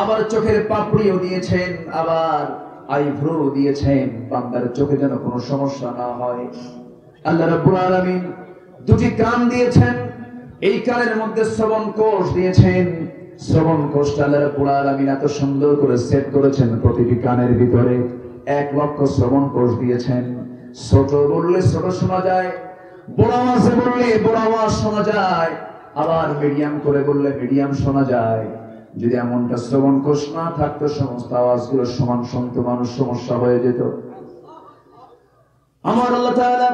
Speaker 1: আবার চোখের পাপড়িও দিয়েছেন, আবার আইব্রো দিয়েছেন, বান্দার চোখে যেন কোনো সমস্যা না হয়। আল্লাহ রাব্বুল আলামিন দুটি কান দিয়েছেন, এই কানের মধ্যে শ্রবণ কোষ দিয়েছেন। শ্রবণ কোষটা আল্লাহ রাব্বুল আলামিন এত সুন্দর করে সেট করেছেন, প্রতিটি কানের ভিতরে 1 লক্ষ শ্রবণ কোষ দিয়েছেন। ছোট বললে ছোট শোনা যায়, বড় আওয়াজে বললে বড় আওয়াজ শোনা যায়, আবার মিডিয়াম করে বললে মিডিয়াম শোনা যায়। যদি এমনটা শ্রবণ কোষ না থাকতো, সমস্ত আওয়াজগুলো সমান শুনতো, মানুষ সমস্যা হয়ে যেত। আমার আল্লাহ তাআলা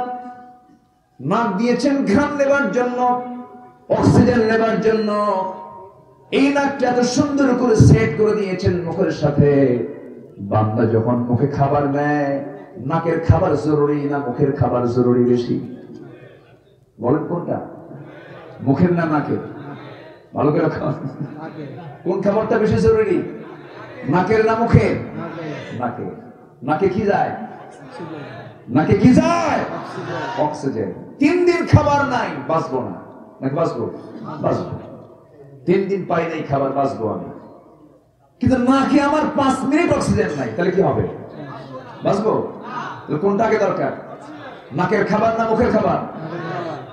Speaker 1: নাক দিয়েছেন ঘ্রাণ নেবার জন্য, অক্সিজেন নেবার জন্য। এই নাকটা এত সুন্দর করে সেট করে দিয়েছেন মুখের সাথে। বান্দা যখন মুখে খাবার নেয়, নাকের খাবার জরুরি না মুখের খাবার জরুরি বেশি? বলেন কোনটা? মুখের না নাকের? ভালো করে কোন খাবারটা বেশি জরুরি, নাকের না মুখের? নাকে। নাকে কি যায়? নাকে কি যায়? অক্সিজেন। 3 দিন খাবার নাই, বাঁচবো না। নাকি বাঁচবো? বাঁচবো। 3 দিন পাই নাই খাবার, বাঁচবো আমি। কিন্তু নাকে আমার 5 মিনিট অক্সিজেন নাই, তাহলে কি হবে? বাঁচবো? কোনটাকে দরকার, নাকের খাবার না মুখের খাবার?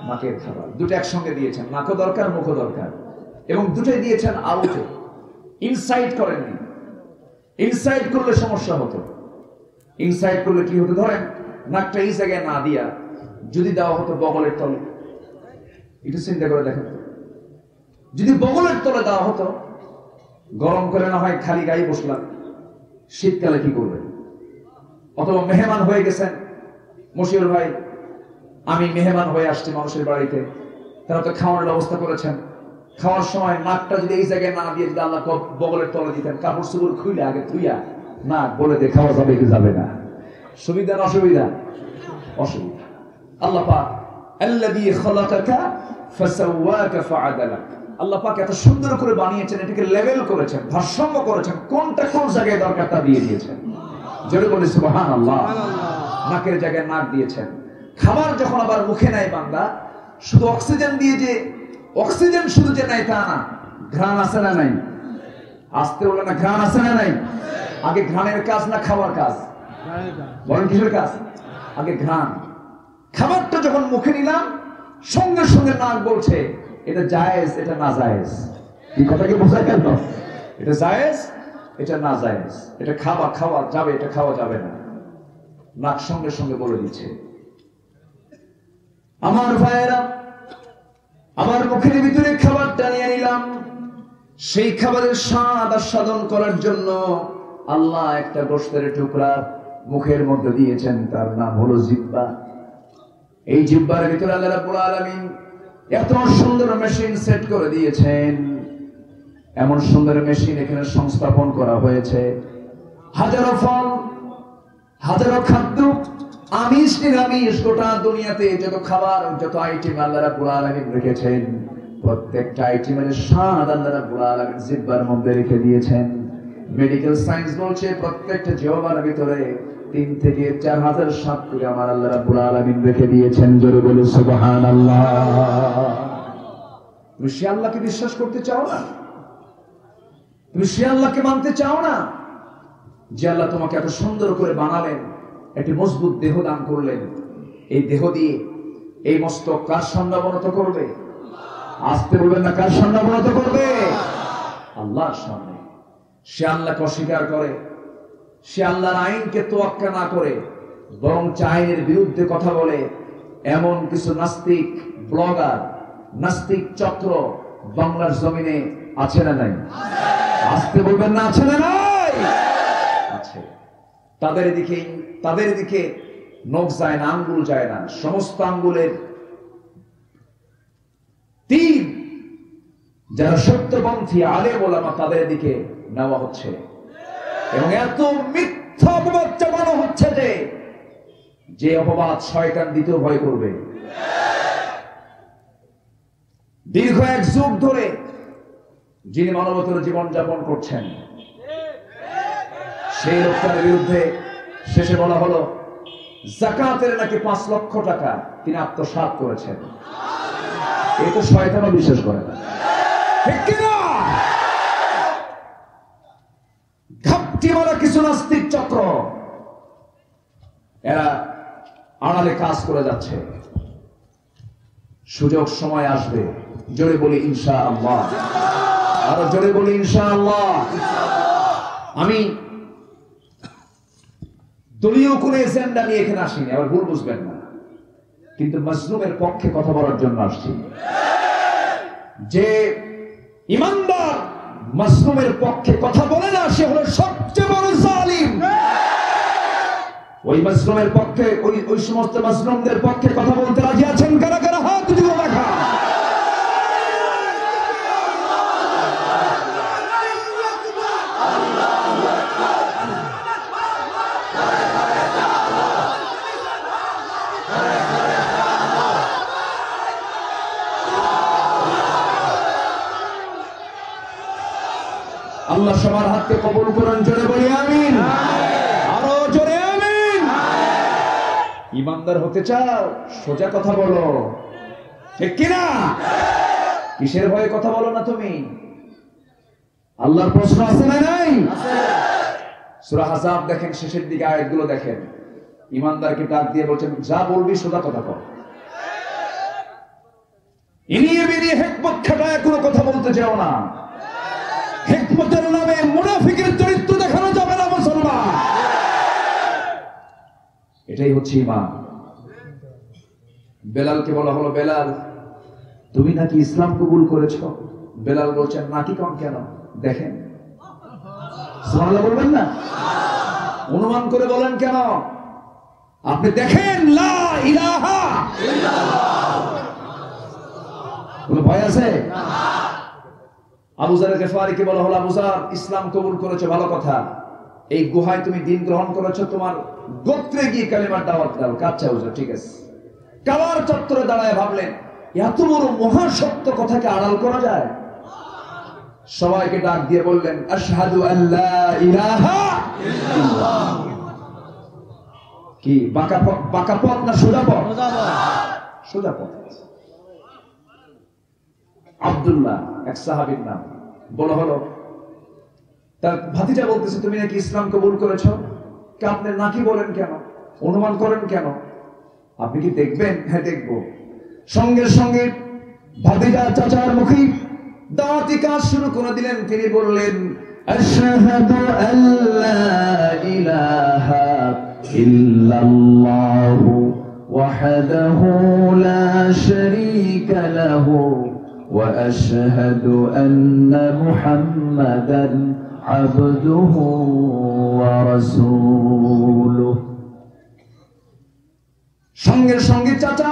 Speaker 1: নাকের খাবার। দুটো একসঙ্গে দিয়েছেন, নাকও দরকার মুখও দরকার, এবং দুটোই দিয়েছেন আউটে। ইনসাইড করেননি। ইনসাইড করলে সমস্যা হতো। ইনসাইড করলে কি হতো? ধরেন নাকটা এই জায়গায় না দিয়া যদি দেওয়া হতো বগলের তলে, একটু চিন্তা করে দেখেন, যদি বগলের তলে দেওয়া হতো, গরম করে না হয় খালি গায়ে বসলাম, শীতকালে কি করবেন? অথবা মেহমান হয়ে গেছেন, মশিউর ভাই আমি মেহমান হয়ে আসছি মানুষের বাড়িতে, তারা তো খাওয়ার ব্যবস্থা করেছেন, খাওয়ার সময় নাকটা যদি এই জায়গায় না দিয়ে যদি আল্লাহ বগলের তলে দিতেন, কাপড় চোপড় খুইলে আগে ধুইয়া নাক বলে দিয়ে খাওয়া যাবে কি যাবে না? সুবিধা না অসুবিধা? অসুবিধা। আল্লাহ পাক আল্লাযী খালাকাকা ফাসাওয়াকা ফাআদালাক। আল্লাহ পাক এত সুন্দর করে বানিয়েছেন, এটাকে লেভেল করেছেন, ভারসাম্য করেছেন, কোনটা কোন জায়গায় দরকার তা দিয়ে দিয়েছেন। জোরে বলি সুবহানাল্লাহ। নাকের জায়গায় নাক দিয়েছেন। খাবার যখন আবার মুখে নেয় বান্দা, শুধু অক্সিজেন দিয়ে যে অক্সিজেন শুধু যে নেয় তা না, ঘ্রাণ আছে না নাই? আসতে বলে না, ঘ্রাণ আছে না নাই? আগে ঘ্রাণের কাজ না খাওয়ার কাজ? বলেন কিসের কাজ? আগে ঘ্রাণ। খাবারটা যখন মুখে নিলাম, সঙ্গে সঙ্গে নাক বলছে এটা জায়েজ, এটা না জায়েজ। এই কথা কি বোঝা গেল? এটা জায়েজ, এটা না জায়েজ, এটা খাওয়া যাবে, এটা খাওয়া যাবে না। নাক সঙ্গে সঙ্গে বলে দিচ্ছে। আমার ভাইয়েরা, আমার মুখের ভিতরে খাবারটা নিয়ে নিলাম, সেই খাবারের স্বাদ আস্বাদন করার জন্য আল্লাহ একটা গোশতের টুকরা মুখের মধ্যে দিয়েছেন, তার নাম হলো জিহ্বা। এই জিহ্বার ভিতরে আল্লাহ রাব্বুল আলামিন এত সুন্দর মেশিন সেট করে দিয়েছেন, এমন সুন্দর মেশিন এখানে সংস্থাপন করা হয়েছে। হাজারো ফল, হাজারো খাদ্য, আমিষ নিরামিষ, গোটা দুনিয়াতে যত খাবার, যত আইটেম আল্লাহ রাব্বুল আলামিন রেখেছেন, প্রত্যেকটা আইটেমের স্বাদ আল্লাহ রাব্বুল আলামিন জিহ্বার মধ্যে রেখে দিয়েছেন। মেডিকেল সায়েন্স বলছে প্রত্যেকটা জিহ্বার ভিতরে 3 থেকে 4000 স্বাদ করে আমার আল্লাহ রাব্বুল আলামিন রেখে দিয়েছেন। জোরে বলে সুবহানাল্লাহ। তুমি সে আল্লাহকে বিশ্বাস করতে চাও না? তুমি সে আল্লাহকে মানতে চাও না যে আল্লাহ তোমাকে এত সুন্দর করে বানালেন, একটি মজবুত দেহ দান করলেন? এই দেহ দিয়ে এই মস্তক কার সামনে অবনত করবে? আসতে বলবেন না, কার সামনে অবনত করবে? আল্লাহর সামনে। সে আল্লাহকে অস্বীকার করে, সে আল্লাহর আইনকে তোয়াক্কা না করে বরং আইনের বিরুদ্ধে কথা বলে, এমন কিছু নাস্তিক ব্লগার, নাস্তিক চক্র বাংলার জমিনে আছে না নাই? আসতে বলবেন না, আছে না নাই? আছে। তাদের দিকে নখ যায় না, আঙ্গুল যায় না, সমস্ত আঙ্গুলের তীর যারা সত্যপন্থী আলেম ওলামা তাদের দিকে নেওয়া হচ্ছে, এবং এত মিথ্যা অপবাদ চাপানো হচ্ছে যে অপবাদ শয়তান দিতেও ভয় করবে। দীর্ঘ এক যুগ ধরে যিনি মানবতার জীবন যাপন করছেন, সেই লোকটার বিরুদ্ধে শেষে বলা হলো যাকাতের নাকি 5 লক্ষ টাকা তিনি আত্মসাৎ করেছেন। এই তো শয়তানও বিশ্বাস করে না, ঠিক কিনা? ঘাপটি মারা কিছু নাস্তিক চক্র, এরা আড়ালে কাজ করে যাচ্ছে। সুযোগ সময় আসবে, জোরে বলি ইনশাআল্লাহ, আরো জোরে বলি ইনশাআল্লাহ। আমি দলীয় কোন এজেন্ডা নিয়ে এখানে আসিনি, আবার ভুল বুঝবেন না, কিন্তু মাজলুমের পক্ষে কথা বলার জন্য আসছি। যে ইমানদার মাজলুমের পক্ষে কথা বলে না, সে হলো সবচেয়ে বড় জালিম। ওই মাজলুমের পক্ষে, ওই সমস্ত মাজলুমদের পক্ষে কথা বলতে রাজি আছেন কারা কারা? হাত তুলে দেখা। আল্লাহ সবার হাতকে কবুল করুন, জোরে বলি আমিন, আরো জোরে আমিন। ইমানদার হতে চাও, সোজা কথা বলো, ঠিক কিনা? কিসের ভয়ে কথা বলো না তুমি? আল্লাহর প্রশ্ন আছে না নাই? সূরা আহজাব দেখেন, শেষের দিকে আয়াতগুলো দেখেন। ইমানদারকে ডাক দিয়ে বলছেন, যা বলবি সোজা কথা বল, ইনিয়ে বিনিয়ে হিকমত খাটায় কোনো কথা বলতে চাও না। হিকমতের নামে মুনাফিকের চরিত্র দেখানো যাবে না মুসলমান। এটাই হচ্ছে ঈমান। বেলালকে বলা হলো, বেলাল তুমি নাকি ইসলাম কবুল করেছো? বেলাল বলছেন, নাকি কম কেন? দেখেন, সুবহানাল্লাহ বলবেন না? অনুমান করে বলেন কেন? আপনি দেখেন, লা ইলাহা ইল্লাল্লাহ। কোন ভয় আছে? আবু যার গিফারীকে বলা হলো, আবু যার ইসলাম কবুল করেছো, ভালো কথা, এই গুহায় তুমি দিন গ্রহণ করেছো, তোমার গোত্রে গিয়ে কালিমার দাওয়াত দাও। কাচ্চা হুজুর, ঠিক আছে। কাবার চত্বরে দাঁড়ায় ভাবলেন, এত বড় মহাসত্য কথাকে আড়াল করা যায়? সবাইকে ডাক দিয়ে বললেন, আশহাদু আল্লা ইলাহা ইল্লাল্লাহ। কি বাঁকা পথ না সোজা পথ? সোজা পথ। আব্দুল্লাহ এক সাহাবীর নাম, বলা হলো, তার ভাতিজা বলতেছে, তুমি নাকি ইসলাম কবুল করেছো? আপনি নাকি বলেন কেন, অনুমান করেন কেন? আপনি কি দেখবেন? হ্যাঁ দেখবো। সঙ্গে সঙ্গে ভাতিজা চাচার মুখে দাওয়াতি কাজ শুরু করে দিলেন। তিনি বললেন, আশহাদু আল্লা ইলাহা ইল্লাল্লাহু ওয়াহদাহু লা শারীকা লাহু ওয়া আশহাদু আন্না মুহাম্মাদান আবদুহু ওয়া রাসূলুহু। সঙ্গে সঙ্গে চাচা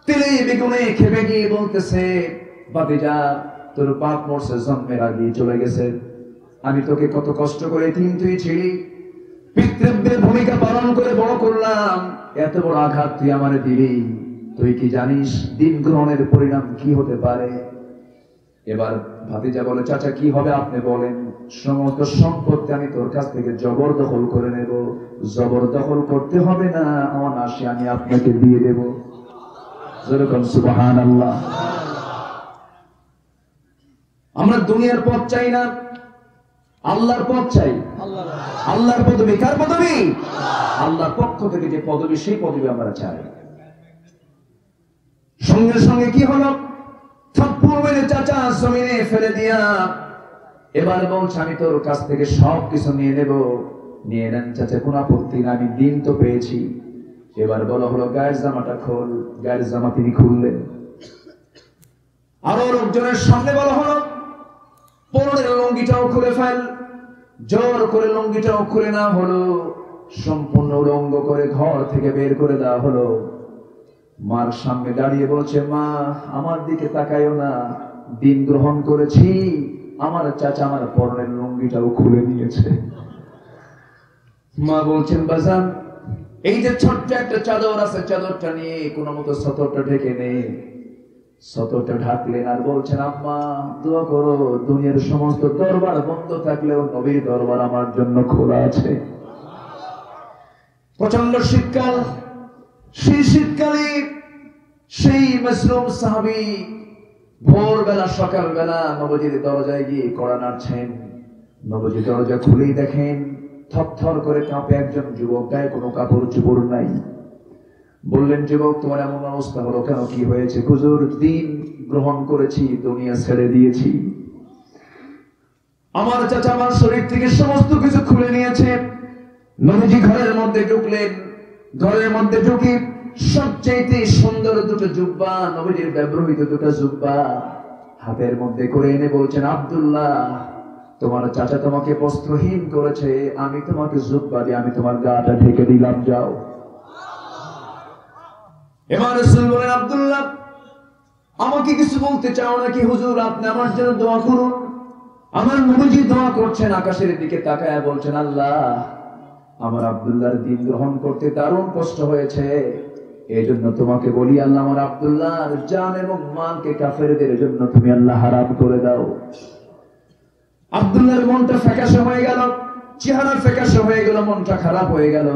Speaker 1: তেলে বেগুনে খেপে গিয়ে বলতেছে, ভাতিজা তোর বাপ মরছে জন্মের আগে, চলে গেছে। আমি তোকে কত কষ্ট করে তুই ছিলি, পিতৃব্যের ভূমিকা পালন করে বড় করলাম, এত বড় আঘাত তুই আমারে দিলি। তুই কি জানিস দিন গ্রহণের পরিণাম কি হতে পারে? এবার ভাতিজা বলে, চাচা কি হবে আপনি বলেন। সমস্ত সম্পত্তি আমি তোর কাছ থেকে জবরদখল করে নেব। জবরদখল করতে হবে না, অনায়াসে আমি আপনাকে দিয়ে দেব। যেরকম সুবহানাল্লাহ। আমরা দুনিয়ার পথ চাই না, আল্লাহর পথ চাই। আল্লাহর পদবি কার পদবি? আল্লাহর পক্ষ থেকে যে পদবি, সেই পদবি আমরা চাই। সঙ্গে সঙ্গে কি হলো, থাপ্পড় মেরে চাচা জমিনে ফেলে দিয়া এবার বলছে আমি তোর কাছ থেকে সবকিছু নিয়ে নেব। নিয়ে নেন চাচা, কোনো আপত্তি না, আমি দিন তো পেয়েছি। এবার বলা হলো গায়ের জামাটা খোল। গায়ের জামা তিনি খুললেন। আরো লোকজনের সামনে বলা হলো পরনের লুঙ্গিটাও খুলে ফেল। জোর করে লুঙ্গিটাও খুলে না হলো, সম্পূর্ণ উলঙ্গ করে ঘর থেকে বের করে দেওয়া হলো। মার সামনে দাঁড়িয়ে বলছে, মা আমার দিকে তাকায়ও না, দিন গ্রহণ করেছি। আমার চাচা আমার পরনের লুঙ্গিটাও খুলে নিয়েছে। মা বলছেন, বাজান এই যে ছোট্ট একটা চাদর আছে, চাদরটা নিয়ে কোনো মতো সতরটা ঢেকে নে। সতরটা ঢাকলেন আর বলছেন, আম্মা দোয়া করো, দুনিয়ার সমস্ত দরবার বন্ধ থাকলেও নবীর দরবার আমার জন্য খোলা আছে। প্রচন্ড শীতকাল। সেই শীতকালে সেই মাসরুম সাহাবী ভোরবেলা সকালবেলা নবীজির দরজায় গিয়ে কড়া নাড়ছেন। নবীজি দরজা খুলেই দেখেন থরথর করে কাঁপে একজন যুবক, গায়ে কোনো কাপড় চোপড় নাই। বললেন, যুবক তোমার এমন অবস্থা হলো কেন, কি হয়েছে? হুজুর দিন গ্রহণ করেছি, দুনিয়া ছেড়ে দিয়েছি। আমার চাচা আমার শরীর থেকে সমস্ত কিছু খুলে নিয়েছে। নবীজি ঘরের মধ্যে ঢুকলেন। ঘরের মধ্যে ঢুকে সবচেয়ে সুন্দর দুটো জুব্বা, নবীজির ব্যবহৃত দুটো জুব্বা হাতের মধ্যে করে এনে বলছেন, আব্দুল্লাহ তোমার চাচা তোমাকে বস্ত্রহীন করেছে, আমি তোমাকে জুব্বা দিয়ে আমি তোমার গাটা ঢেকে দিলাম, যাও। এবার রাসূল বলেন, আব্দুল্লাহ আমাকে কিছু বলতে চাও নাকি? হুজুর আপনি আমার জন্য দোয়া করুন। আমার নবীজি দোয়া করছেন, আকাশের দিকে তাকায় বলছেন, আল্লাহ আমার আব্দুল্লাহর দিন গ্রহণ করতে দারুণ কষ্ট হয়েছে, এজন্য তোমাকে বলি আল্লাহ আমার আব্দুল্লাহর জান এবং মালকে কাফেরদের জন্য তুমি আল্লাহ হারাম করে দাও। আব্দুল্লাহর মনটা ফ্যাকাশে হয়ে গেল, চেহারা ফ্যাকাশে হয়ে গেল, মনটা খারাপ হয়ে গেল।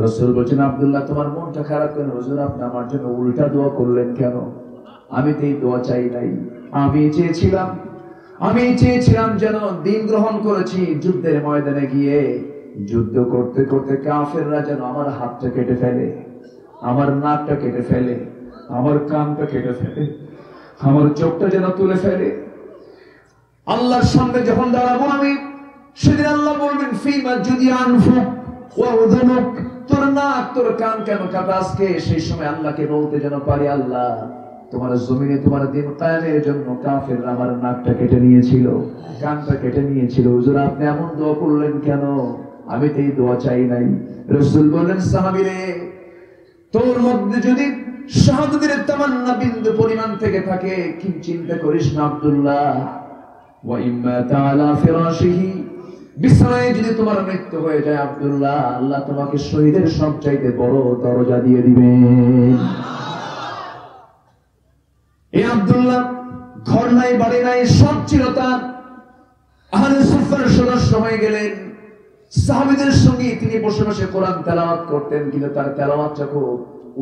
Speaker 1: রাসূল বলেন, আব্দুল্লাহ তোমার মনটা খারাপ কেন? হুজুর আপনি আমার জন্য উল্টা দোয়া করলেন কেন? আমি তো এই দোয়া চাই নাই। আমি চেয়েছিলাম যেন দিন গ্রহণ করেছি, যুদ্ধের ময়দানে গিয়ে যুদ্ধ করতে করতে কাফেররা যেন আমার হাতটা কেটে ফেলে, আমার নাকটা কেটে ফেলে, আমার কানটা কেটে ফেলে, আমার চোখটা যেন তুলে ফেলে। আল্লাহর সামনে যখন দাঁড়াবো আমি, সেদিন আল্লাহ বলবেন, ফিমা যদি আনফুক ওয়া উযুনুক, তোর নাক তোর কান কেন কাটা আজকে? সেই সময় আল্লাহকে বলতে যেন পারি, আল্লাহ তোমার জমিনে তোমার দিন কায়েমের জন্য কাফেররা আমার নাকটা কেটে নিয়েছিল, কানটা কেটে নিয়েছিল। হুজুর আপনি এমন দোয়া করলেন কেন? আমি তো এই দোয়া চাই নাই। রাসূল বললেন, সাহাবীরে তোর মধ্যে যদি শাহাদাতের তামান্না বিন্দু পরিমাণ থেকে থাকে, কি চিন্তা করিস না আব্দুল্লাহ, ওয়া ইম্মা তাআলা ফিরাশিহি, বিছানায় যদি তোমার মৃত্যু হয়ে যায় আব্দুল্লাহ, আল্লাহ তোমাকে শহীদের সবচাইতে বড় দরজা দিয়ে দিবেন। এই আব্দুল্লাহ ঘর নাই, বাড়ি নাই, সব ছিল তার। আহলে সুফার সদস্য হয়ে গেলেন। সাহাবীদের সঙ্গে তিনি বসে বসে কোরআন তেলাওয়াত করতেন, কিন্তু তার তেলাওয়াতটা খুব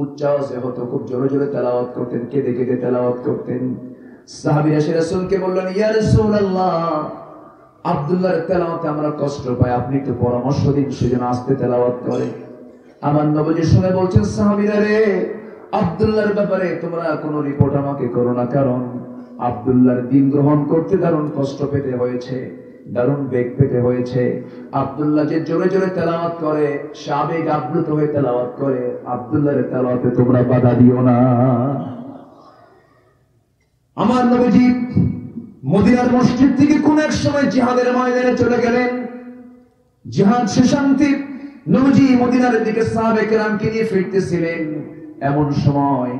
Speaker 1: উচ্চ আওয়াজে হতো, খুব জোরে জোরে তেলাওয়াত করতেন, কেঁদে কেঁদে তেলাওয়াত করতেন। সাহাবীরা এসে রাসূলকে বললেন, ইয়া রাসূলুল্লাহ আব্দুল্লাহর তেলাওয়াতে আমরা কষ্ট পাই, আপনি একটু পরামর্শ দিন সেজন্য আস্তে তেলাওয়াত করে। আমার নবীজি শুনে বলছেন, সাহাবীরা রে আব্দুল্লাহর ব্যাপারে তোমরা কোনো রিপোর্ট আমাকে করো না, কারণ আব্দুল্লাহর দিন গ্রহণ করতে দারুণ কষ্ট পেতে হয়েছে, দারুণ বেগ পেতে হয়েছে। আব্দুল্লাহ যে জোরে জোরে তেলাওয়াত করে, সে আবেগ আপ্লুত হয়ে তেলাওয়াত করে, আব্দুল্লাহর তেলাওয়াতে তোমরা বাধা দিও না। আমার নবীজি মদিনার মসজিদ থেকে কোন এক সময় জিহাদের ময়দানে চলে গেলেন। জিহাদ শেষান্তে নবীজি মদিনার দিকে সাহাবে কেরামকে নিয়ে ফিরতেছিলেন। এমন সময়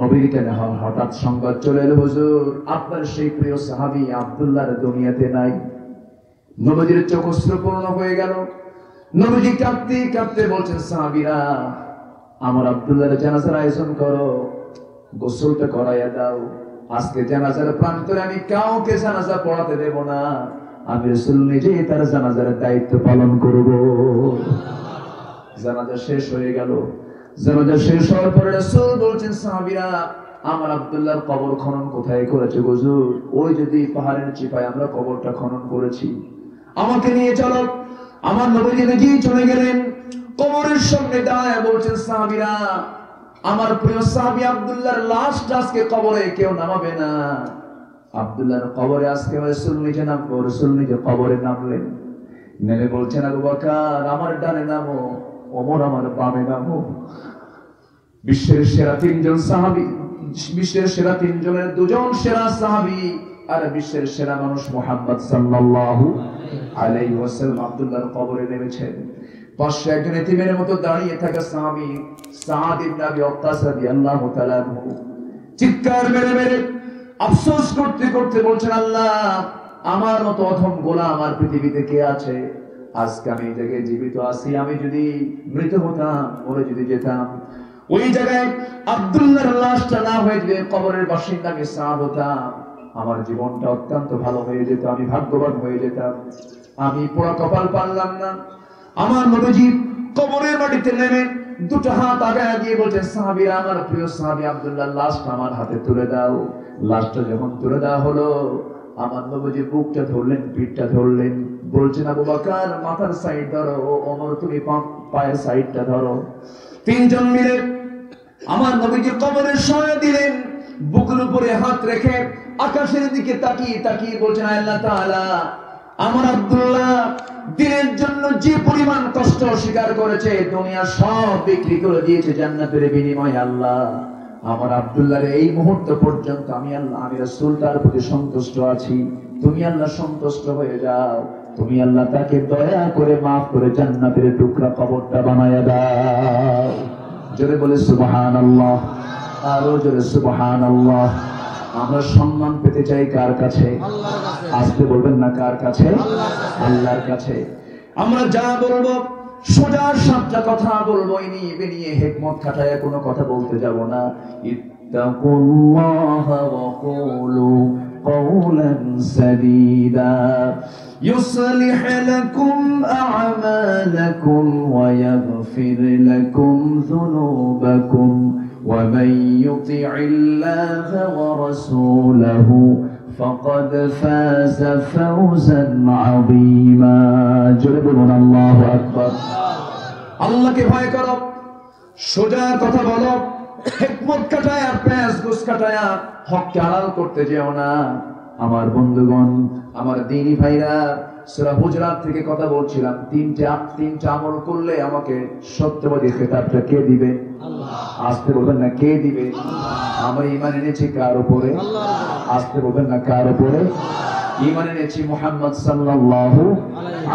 Speaker 1: নবীর কানে হঠাৎ সংবাদ চলে এলো, হুজুর আপনার সেই প্রিয় সাহাবী আব্দুল্লাহর দুনিয়াতে নাই। নবীজির চোখ অশ্রুপূর্ণ হয়ে গেল। নবীজি কাঁদতে কাঁদতে বলছেন, সাহাবীরা আমার আব্দুল্লাহর জানাজার আয়োজন করো, গোসলটা করাইয়া দাও। আজকে জানাজার প্রান্তরে আমি কাউকে জানাজা পড়াতে দেব না, আমি রাসূল নিজেই তার জানাজার দায়িত্ব পালন করব। জানাজা শেষ হয়ে গেল। জানাজা শেষ হওয়ার পরে রাসূল বলছেন, সাহাবীরা আমার আব্দুল্লাহর কবর খনন কোথায় করেছে হুজুর? ওই যদি পাহাড়ের চিপায় আমরা কবরটা খনন করেছি, আমাকে নিয়ে চলো। আমার নবীজি নিজেই চলে গেলেন। কবরের সামনে দাঁড়ায় বলছেন, সাহাবীরা আমার প্রিয় সাহাবী আব্দুল্লাহর লাশটা আজকে কবরে কেউ নামাবে না, আব্দুল্লাহর কবরে আজকে রাসূল নিজে নামবো, রাসূল নিজে কবরে নামলেন, নেমে বলছেন আবু বকর আমার ডানে নামো, ওমর আমার বামে নামো। বিশ্বের সেরা তিনজন সাহাবী, বিশ্বের সেরা তিনজনের দুজন সেরা সাহাবী আর বিশ্বের সেরা মানুষ মুহাম্মদ সাল্লাল্লাহু আলাইহি ওয়াসাল্লাম আব্দুল্লাহর কবরে নেমেছেন। পাশে একজন এতিমের মতো দাঁড়িয়ে থাকা সাহাবী সাদ ইবনে আবি ওয়াক্কাস রাদিয়াল্লাহু তাআলা চিৎকার মেরে মেরে আফসোস করতে করতে বলছেন, আল্লাহ আমার মতো অধম গোলাম আমার পৃথিবীতে কে আছে? আজকে আমি এই জায়গায় জীবিত আছি, আমি যদি মৃত হতাম, মরে যদি যেতাম, ওই জায়গায় আব্দুল্লাহর লাশটা না হয়ে যদি কবরের বাসিন্দা আমি সাদ হতাম, আমার জীবনটা অত্যন্ত ভালো হয়ে যেত, আমি ভাগ্যবান হয়ে যেতাম। আমি পোড়া কপাল পারলাম না। আমার নবীজি কবরের মাটিতে নেমে দুটো হাত আগায় দিয়ে বলছেন, সাহাবীরা, আমার প্রিয় সাহাবী আব্দুল্লাহর লাশটা আমার হাতে তুলে দাও। লাশটা যখন তুলে দেওয়া হলো, আমার নবীজি বুকটা ধরলেন, পিঠটা ধরলেন, বলছেন আবু বকর মাথার সাইড ধরো, ওমর তুমি পায়ের সাইডটা ধরো। তিনজন মিলে আমার নবীজি কবরের সহায় দিলেন, বুকের উপরে হাত রেখে আকাশের দিকে তাকিয়ে তাকিয়ে বলছেন, আল্লাহ তাআলা আমার আব্দুল্লাহ দিনের জন্য যে পরিমাণ কষ্ট স্বীকার করেছে, দুনিয়া সব বিক্রি করে দিয়েছে জান্নাতের বিনিময়ে, আল্লাহ আমার আব্দুল্লাহর এই মুহূর্ত পর্যন্ত আমি রাসূল তার প্রতি সন্তুষ্ট আছি, তুমি আল্লাহ সন্তুষ্ট হয়ে যাও, তুমি আল্লাহ তাকে দয়া করে মাফ করে জান্নাতের টুকরা কবরটা বানায়া দাও। জোরে বলে সুবহানাল্লাহ, আরো জোরে সুবহানাল্লাহ। আমরা সম্মান পেতে চাই কার কাছে? আল্লাহর কাছে। আস্তে বলবেন না, কার কাছে? আল্লাহর কাছে। আমরা যা বলবো সোজা সাপটা কথা বলবো, নিয়ে হিকমত খাটায় কোনো কথা বলতে যাব না। ইত্তাকুল্লাহ ওয়া কুলু কওলান সাদীদা ইউসলিহ লাকুম আ'মালাকুম ওয়া ইয়াগফির লাকুম যুনুবাকুম ومن يطع الله ورسوله فقد فاز فوزا عظيما جلبون الله أكبر আল্লাহকে ভয় করো, সোজা কথা বলো, হিকমত কাটায়া পেঁয়াজ গোস কাটায়া হককে আড়াল করতে যেও না। আমার বন্ধুগণ, আমার দ্বীনি ভাইরা, সূরা হুজরাত থেকে কথা বলছিলাম, তিনটা আমল করলে আমাকে সত্যবাদী খেতাবটা কে দিবে? আল্লাহ। আসতে বলবেন না, কে দিবে? আমরা ঈমান এনেছি কার উপরে? আল্লাহ। আসতে বলবেন না, কার উপরে? ঈমান এনেছি মুহাম্মদ সাল্লাল্লাহু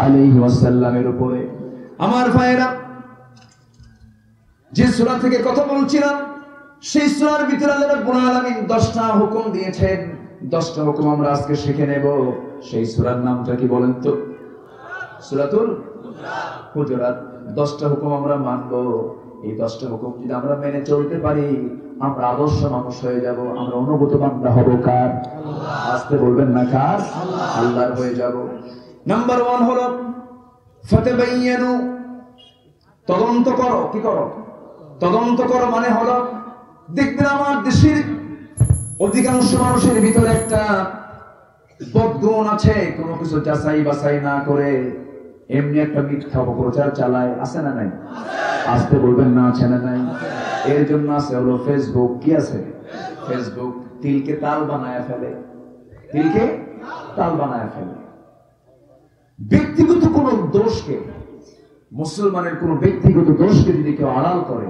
Speaker 1: আলাইহি ওয়াসাল্লামের উপরে। আমার ভাইরা, যে সূরা থেকে কথা বলছিলাম, সেই সূরার ভিতরে আল্লাহ রাব্বুল আলামিন 10টা হুকুম দিয়েছেন। 10টা হুকুম আমরা আজকে শিখে নেব। সেই সূরার নামটা কি বলেন তো? সূরাতুল হুজুরাত। 10টা হুকুম আমরা মানব। এই 10টা হুকুম যদি আমরা মেনে চলতে পারি, আমরা আদর্শ মানুষ হয়ে যাব, আমরা অনুগত বান্দা হব কার? আল্লাহ। আসতে বলবেন না, কার? আল্লাহর হয়ে যাব। নাম্বার 1 হলো ফাতাবায়ানু, তদন্ত করো। কি করো? তদন্ত করো মানে হলো, দেখবেন আমার দেশের অধিকাংশ মানুষের ভিতরে একটা বদগুণ আছে, কোনো কিছু যাচাই বাছাই না করে এমনি একটা মিথ্যা অপপ্রচার চালায়, আছে না নাই? আসতে বলবেন না, আছে না নাই? এর জন্য আছে হলো ফেসবুক। কি আছে? ফেসবুক তিলকে তাল বানায় ফেলে, তিলকে তাল বানায় ফেলে। ব্যক্তিগত কোন দোষকে, মুসলমানের কোন ব্যক্তিগত দোষকে যদি কেউ আড়াল করে,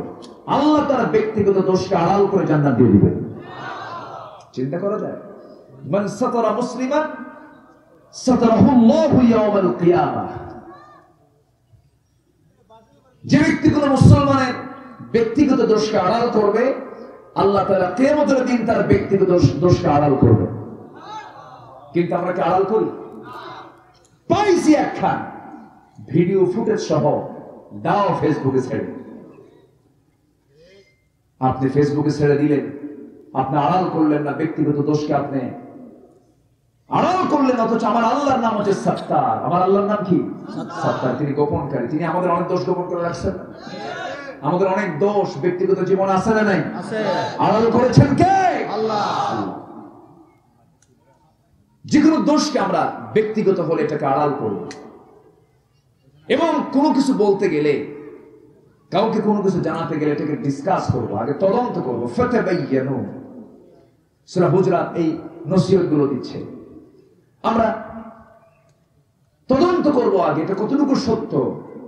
Speaker 1: আল্লাহ তার ব্যক্তিগত দোষকে আড়াল করে জান্নাত দিয়ে দিবেন। চিন্তা করা যায়? মান সাতারা মুসলিমান সাতারাহুল্লাহু ইয়াওমাল কিয়ামাহ। যে ব্যক্তি কোন মুসলমানের ব্যক্তিগত দোষকে আড়াল করবে, আল্লাহ তাআলা কিয়ামতের দিন তার ব্যক্তিগত দোষকে আড়াল করবে। কিন্তু আমরা কি আড়াল করি? পাইছি একখান ভিডিও ফুটেজ সহ, দাও ফেসবুকে ছেড়ে। আপনি ফেসবুকে ছেড়ে দিলেন, আপনি আড়াল করলেন না ব্যক্তিগত দোষকে, আপনি আড়াল করলেন। অথচ আমার আল্লাহর নাম হচ্ছে সাত্তার। আমার আল্লাহর নাম কি? সাত্তার। তিনি গোপনকারী। তিনি আমাদের অনেক দোষ গোপন করে রাখছেন। আমাদের অনেক দোষ ব্যক্তিগত জীবন আছে না নাই? আছে। আড়াল করেছেন কে? আল্লাহ। যে কোনো দোষকে আমরা ব্যক্তিগত হলে এটাকে আড়াল করব, এবং কোনো কিছু বলতে গেলে, কাউকে কোনো কিছু জানাতে গেলে এটাকে ডিসকাস করবো, আগে তদন্ত করবো। ফাতাবায়ানু, সূরা হুজরাত এই নসিহতগুলো দিচ্ছে। আমরা তদন্ত করব আগে এটা কতটুকু সত্য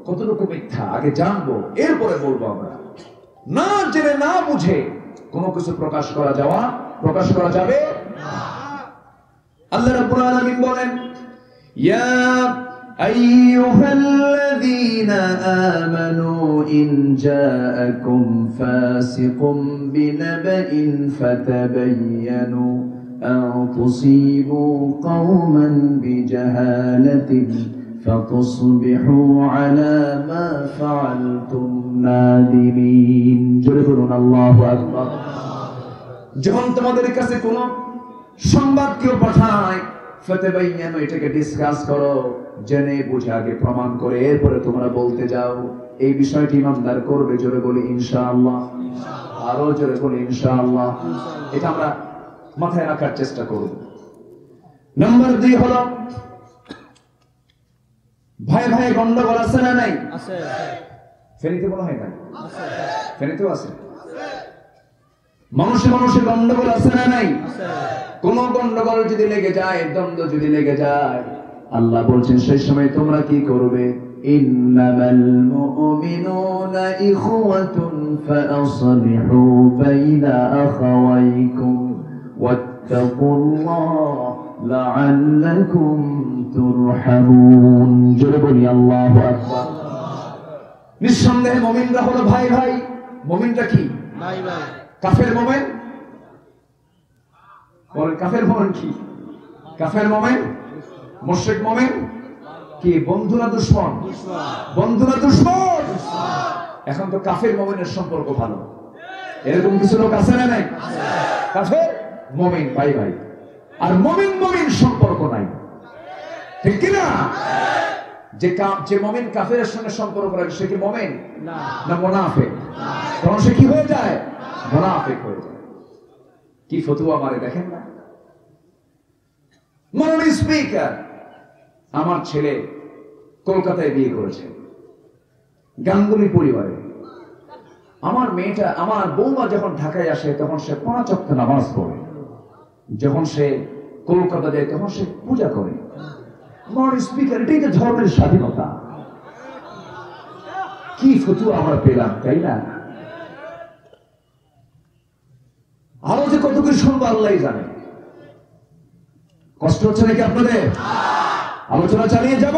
Speaker 1: কতটুকু মিথ্যা আগে জানবো, এরপরে বলবো। আমরা না জেনে না বুঝে কোনো কিছু প্রকাশ করা যাবে না। আল্লাহ রাব্বুল আলামিন বলেন, ইয়া আইয়ুহাল্লাযীনা আমানু ইন জাআকুম ফাসিকুম বিনাবাইন ফাতাবায়ানু আন তুসিবু কওমান বিজাহালাতিন ফাতুসবিহু আলা মা ফাআলতুম নাদিমিন। জোরে বলুন আল্লাহু আকবার। যখন তোমাদের কাছে কোনো সংবাদ কেউ পাঠায়, ফাতাবায়ানু, এটাকে ডিসকাস করো, জেনে বুঝে আগে প্রমাণ করে এরপরে তোমরা বলতে যাও। এই বিষয়টি ইমানদার করবে। জোরে বলি ইনশাআল্লাহ। আরো জোরে বলি ইনশাআল্লাহ। এটা আমরা মাথায় রাখার চেষ্টা করব। নাম্বার 2 হলো ভাই ভাই গন্ডগোল আছে না নাই? আছে। ফেনীতে মনে হয় না? আছে। ফেনীতেও আছে। মানুষে মানুষে গন্ডগোল আছে না নাই? আছে। কোন গন্ডগোল যদি লেগে যায়, দ্বন্দ্ব যদি লেগে যায়, আল্লাহ বলছেন সেই সময় তোমরা কি করবে? ইন্নামাল মুমিনুনা ইখওয়াতুন ফাআসলিহু বাইনা আখাওয়াইকুম ওয়াত্তাকুল্লাহ লাআল্লাকুম তুরহামুন। জোরে বলি আল্লাহু আকবার। নিঃসন্দেহে মুমিনরা হলো ভাই ভাই। মুমিনরা কি? ভাই ভাই। কাফের মুমিন বলেন, কাফের মুমিন কি? কাফের মুমিন মুশরিক মুমিন কি? বন্ধু না দুশমন? বন্ধু না দুশমন? এখন তো কাফের মুমিনের সম্পর্ক ভালো। এরকম কিছু লোক আছে না নাই? কাফের মুমিন ভাই ভাই, আর মুমিন মুমিন সম্পর্ক নাই, ঠিক কি না? যে মুমিন কাফেরের সঙ্গে সম্পর্ক রাখে সে কি মুমিন না মুনাফিক? তখন সে কি হয়ে যায়? মুনাফিক হয়ে যায়। কি ফতোয়া মারে দেখেন না। মাননীয় স্পিকার, আমার ছেলে কলকাতায় বিয়ে করেছে, গাঙ্গুলি পরিবারে। আমার মেয়েটা, আমার বৌমা যখন ঢাকায় আসে তখন সে 5 ওয়াক্ত নামাজ পড়ে, যখন সে কলকাতা যায় তখন সে পূজা করে। মাননীয় স্পিকার, এটাই তো ধর্মের স্বাধীনতা। কি ফতোয়া আমরা পেলাম, তাই না? আরো যে কত কিছু শুনবো আল্লাহই জানে। কষ্ট হচ্ছে নাকি আপনাদের? আলোচনা চালিয়ে যাব।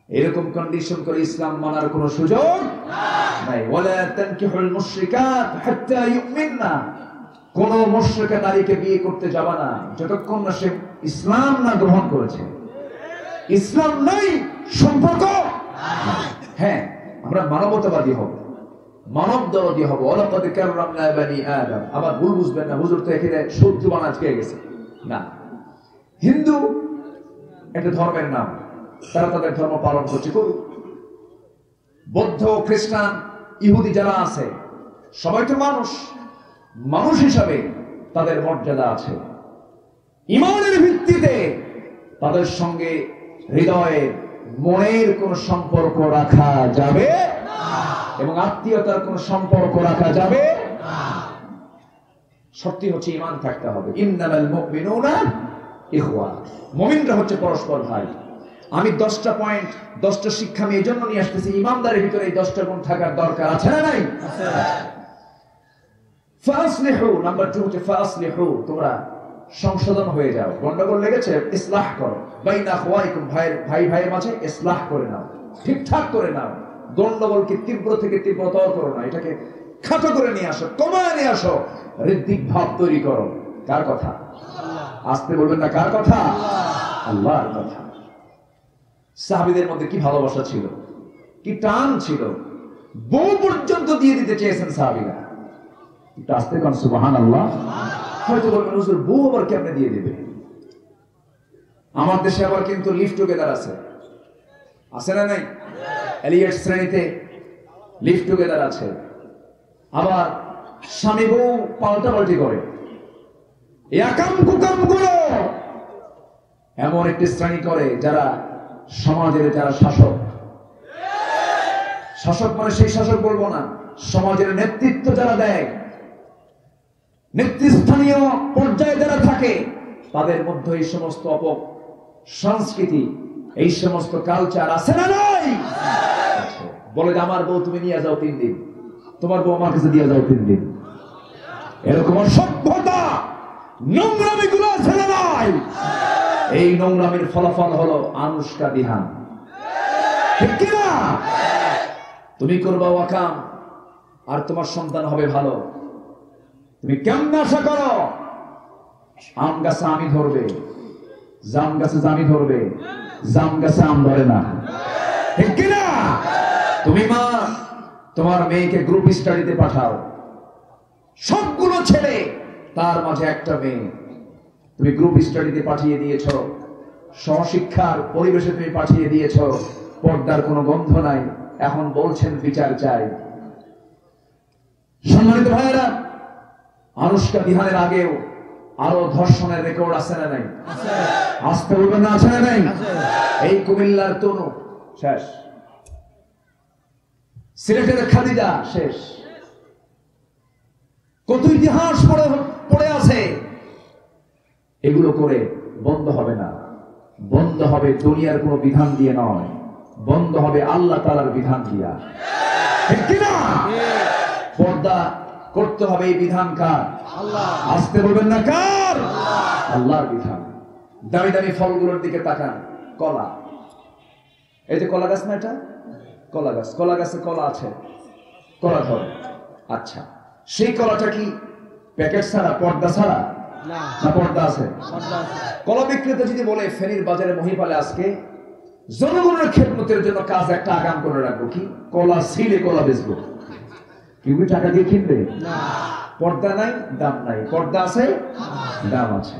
Speaker 1: এরকম কন্ডিশন করে ইসলাম মানার কোন সুযোগ নাই। ওয়ালা তানকিহুল মুশরিকাত হাত্তা ইউমিননা। কোন মুশরিকা নারীকে বিয়ে করতে যাবা না যতক্ষণ না সে ইসলাম না গ্রহণ করেছে। ইসলাম নাই, সম্পর্ক। হ্যাঁ, আমরা মানবতাবাদী হব, মানব দরদি হব। ওয়ালাকাদ কাররামনা বানি আদম। আবার ভুল বুঝবেন না, হুজুর তো এখানে সূত্র বানাজ পেয়ে গেছে না। হিন্দু একটা ধর্মের নাম, তারা তাদের ধর্ম পালন করছে, করুক। বৌদ্ধ, খ্রিস্টান, ইহুদি যারা আছে সবাই তো মানুষ। মানুষ হিসাবে তাদের মর্যাদা আছে। ঈমানের ভিত্তিতে তাদের সঙ্গে হৃদয়ের মনের কোন সম্পর্ক রাখা যাবে এবং আত্মীয়তার কোন সম্পর্ক রাখা যাবে না। শর্ত হচ্ছে ঈমান থাকতে হবে। ইন্নামাল মুমিনুনা ইখওয়া। মুমিনরা হচ্ছে পরস্পর ভাই। আমি 10টা পয়েন্ট, 10টা শিক্ষা আমি এই জন্য নিয়ে আসতেছি, ইমানদারের ভিতরে এই 10টা গুণ থাকার দরকার আছে না নাই? আছে। ফাসলিহু, নাম্বার 2 হচ্ছে ফাসলিহু, তোমরা সংশোধন হয়ে যাও। গন্ডগোল লেগেছে, ইসলাহ করো। বাইনা আখওয়াইকুম, ভাই ভাইয়ের মাঝে ইসলাহ করে নাও, ঠিকঠাক করে নাও। গন্ডগোলকে তীব্র থেকে তীব্রতর করো না, এটাকে খাটো করে নিয়ে আসো, কমায় নিয়ে আসো, হৃদ্যিক ভাব তৈরি করো। কার কথা? আসতে বলবেন না, কার কথা? আল্লাহর কথা। সাহাবীদের মধ্যে কি ভালোবাসা ছিল, কি টান ছিল, বউ পর্যন্ত দিয়ে দিতে চেয়েছেন সাহাবীরা। একটু আসতে কোন সুবহানাল্লাহ। হয়তো বলবেন হুজুর বউ আবার কেমনে দিয়ে দিবে? আমার দেশে আবার কিন্তু লিভ টুগেদার আছে, আছে না নাই? এলিয়েট শ্রেণীতে লিভ টুগেদার আছে। আবার স্বামী বউ পাল্টাপাল্টি করে। একাম কুকাম গুলো এমন একটি শ্রেণী করে যারা সমাজের, যারা শাসক, শাসক মানে সেই শাসক বলবো না, সমাজের নেতৃত্ব যারা দেয়, নেতৃস্থানীয় পর্যায়ে যারা থাকে তাদের মধ্যে এই সমস্ত সংস্কৃতি, এই সমস্ত কালচার আছে না নাই? বলে যে আমার বউ তুমি নিয়ে যাও 3 দিন, তোমার বউ আমার কাছে দিয়ে যাও 3 দিন। এরকম সভ্যতা নোংরামি গুলো আছে না নাই? এই নোংরামির ফলাফল হলো আনুষ্কা বিহান, ঠিক কিনা? তুমি করবা ওয়াকাম আর তোমার সন্তান হবে ভালো। তুমি কেমন আশা করো আম গাছে আমি ধরবে, জাম গাছে জামি ধরবে, জাম গাছে আম ধরে না, ঠিক কিনা? তুমি মা তোমার মেয়েকে গ্রুপ স্টাডিতে পাঠাও, সবগুলো ছেলে তার মাঝে একটা মেয়ে, তুমি গ্রুপ স্টাডিতে পাঠিয়ে দিয়েছ, সহশিক্ষার পরিবেশে তুমি পাঠিয়ে দিয়েছ, পর্দার কোনো গন্ধ নাই। এখন বলছেন বিচার চাই। সম্মানিত ভাইয়েরা, আনুষ্কা বিহানের আগেও আরো ধর্ষণের রেকর্ড আছে না নাই? আসতে বলবেন না, আছে না নাই? এই কুমিল্লার তনু শেষ, সিলেটের খাদিজা শেষ, কত ইতিহাস পড়ে আছে। এগুলো করে বন্ধ হবে না, বন্ধ হবে দুনিয়ার কোনো বিধান দিয়ে নয়, বন্ধ হবে আল্লাহ তাআলার বিধান দিয়া, ঠিক কিনা? পর্দা করতে হবে, এই বিধান কার? আল্লাহ। আসতে বলবেন না কার? আল্লাহর বিধান। দামি দামি ফলগুলোর দিকে তাকান, কলা, এই যে কলা গাছ না, এটা কলা গাছ, কলা গাছে কলা আছে, কলা ধরে। আচ্ছা, সেই কলাটা কি প্যাকেট ছাড়া, পর্দা ছাড়া না পর্দা আছে? কলা বিক্রেতা যদি বলে ফেনীর বাজারে মহিপালে আজকে জনগণের খেদমতের জন্য কাজ একটা আগাম করে রাখবো, কি কলা ছিলে কলা বেচবো, কেউ টাকা দিয়ে কিনবে? পর্দা নাই, দাম নাই। পর্দা আছে, দাম আছে।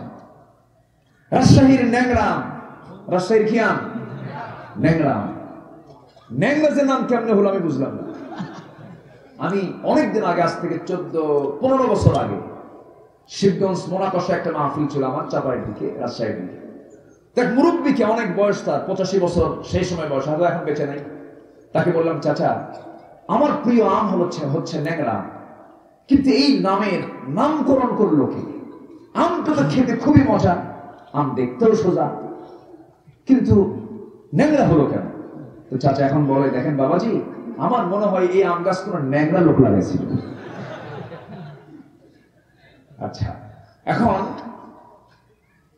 Speaker 1: রাজশাহীর ন্যাংরাম, রাজশাহীর কি আম? ন্যাংরাম। ন্যাংরাজের নাম কেমনে হলো আমি বুঝলাম না। আমি অনেকদিন আগে, আজ থেকে 14-15 বছর আগে, শিবগঞ্জ মোনাকষা একটা মাহফিল ছিল আমার, চাপাইয়ের দিকে, রাজশাহীর দিকে। দেখ মুরব্বীকে, অনেক বয়স তার, 85 বছর সেই সময় বয়স, হয়তো এখন বেঁচে নাই। তাকে বললাম, চাচা আমার প্রিয় আম হচ্ছে ন্যাংরা, কিন্তু এই নামের নামকরণ করলো কি? আমটা তো খেতে খুবই মজা, আম দেখতেও সোজা, কিন্তু ন্যাংরা হলো কেন? তো চাচা এখন বলে, দেখেন বাবাজি, আমার মনে হয় এই আম গাছ কোনো ন্যাংরা লোক লাগাইছিল। আচ্ছা, এখন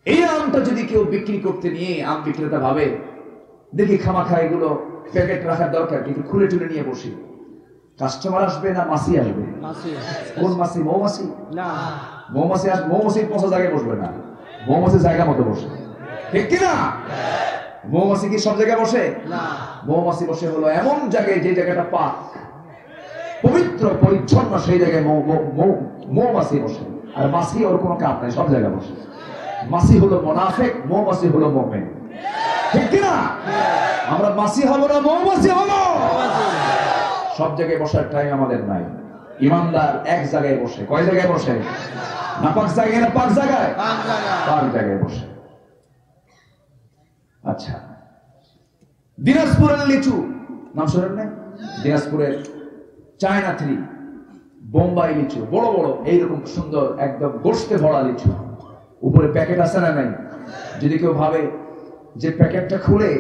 Speaker 1: এই আমটা যদি কেউ বিক্রি করতে নিয়ে, আম বিক্রেতা ভাবে দেখি খামাখা এগুলো প্যাকেট রাখার দরকার, কিন্তু খুলে টুলে নিয়ে বসি, কাস্টমার আসবে না মাছি আসবে? কোন মাছি? মৌমাছি না, মৌমাছি আসবে, মৌমাছির পচা জায়গায় বসবে না, মৌমাছি জায়গা মতো বসে, ঠিক কিনা? মৌমাছি কি সব জায়গায় বসে না? মৌমাছি বসে হলো এমন জায়গায় যে জায়গাটা পাক, পবিত্র পরিচ্ছন্ন, সেই জায়গায় মৌমাছি বসে। আর মাছি ওর কোনো কাম নাই, সব জায়গায় বসে। মাছি হলো মুনাফিক, মৌমাছি হলো মুমিন, ঠিক কিনা? আমরা মাছি হব না, মৌমাছি হব। সব জায়গায় বসার টাইম আমাদের নাই। ইমানদার এক জায়গায় বসে, কয় জায়গায় বসে? না পাক জায়গায়, না পাক জায়গায়, পাক জায়গায় বসে। আচ্ছা, দিনাজপুরের লিচু নাম শোনেন না? দিনাজপুরের চায়না থ্রি, বোম্বাই লিচু, বড় বড় এইরকম সুন্দর একদম গোশতে ভরা লিচু, উপরে প্যাকেট আছে না নাই? যদি কেউ ভাবে যে প্যাকেটটা খুলে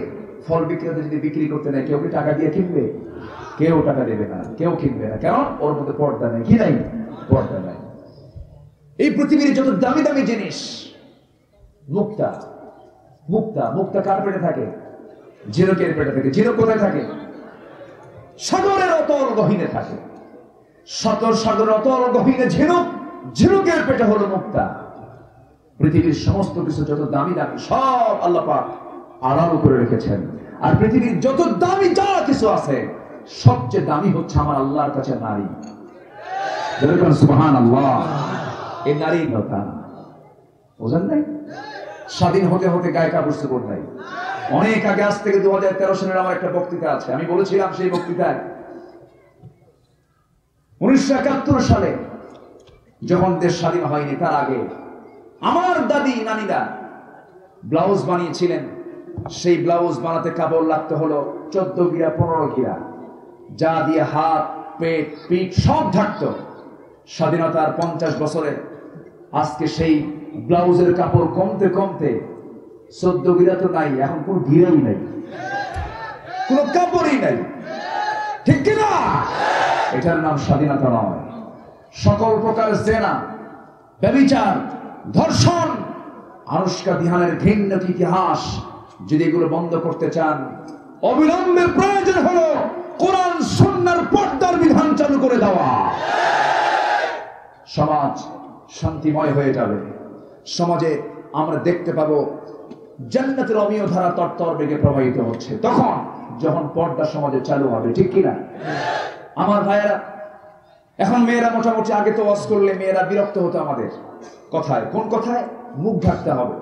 Speaker 1: ফল বিক্রেতা যদি বিক্রি করতে নেয়, কেউ কি টাকা দিয়ে কিনবে? কেউ টাকা দেবে না, কেউ কিনবে না। কেন? ওর মধ্যে পর্দা নেই। কি নাই? পর্দা নাই। এই পৃথিবীর যত দামি দামি জিনিস, মুক্তা, মুক্তা, মুক্তা কার পেটে থাকে? ঝিনুকের পেটে থাকে। ঝিনুক কোথায় থাকে? সাগরের অতল গহীনে থাকে। সাগরের অতল গহীনে ঝিনুক, ঝিনুকের পেটে হলো মুক্তা। পৃথিবীর সমস্ত কিছু যত দামি দামি, সব আল্লাহ পাক আড়াল করে রেখেছেন। আর পৃথিবীর যত দামি যা কিছু আছে, সবচেয়ে দামি হচ্ছে আমার আল্লাহর কাছে নারী। সুবহানাল্লাহ। এই নারী কথা বোঝেন নাই? স্বাধীন হতে হতে গায়ে কাপড় চোপড় নাই। অনেক আগে, আজ থেকে 2013 সালের আমার একটা বক্তৃতা আছে। আমি বলেছিলাম সেই বক্তৃতায়, 1971 সালে যখন দেশ স্বাধীন হয়নি, তার আগে আমার দাদি নানিরা ব্লাউজ বানিয়েছিলেন। সেই ব্লাউজ বানাতে কাপড় লাগতে হলো 14 গিরা 15 গিরা, যা দিয়ে হাত, পেট, পিঠ সব ঢাকতো। স্বাধীনতার 50 বছরে আজকে সেই ব্লাউজের কাপড় কমতে কমতে 14 গিরা তো নাই, এখন কোন গিরাই নাই, কোন কাপড়ই নাই, ঠিক কিনা? এটার নাম স্বাধীনতা নয়। সকল প্রকার জেনা, ব্যভিচার, ধর্ষণ, আনুষ্কা বিহানের ঘৃণ্য ইতিহাস যদি এগুলো বন্ধ করতে চান, অবিলম্বে প্রয়োজন হলো কোরআন সুন্নাহর পর্দার বিধান চালু করে দেওয়া। সমাজ শান্তিময় হয়ে যাবে। সমাজে আমরা দেখতে পাবো জান্নাতের অমীয় ধারা তরতর বেগে প্রবাহিত হচ্ছে তখন, যখন পর্দা সমাজে চালু হবে, ঠিক কিনা? আমার ভাইয়েরা, এখন মেয়েরা মোটামুটি, আগে তো ওয়াজ করলে মেয়েরা বিরক্ত হতো আমাদের কথায়। কোন কথায়? মুখ ঢাকতে হবে,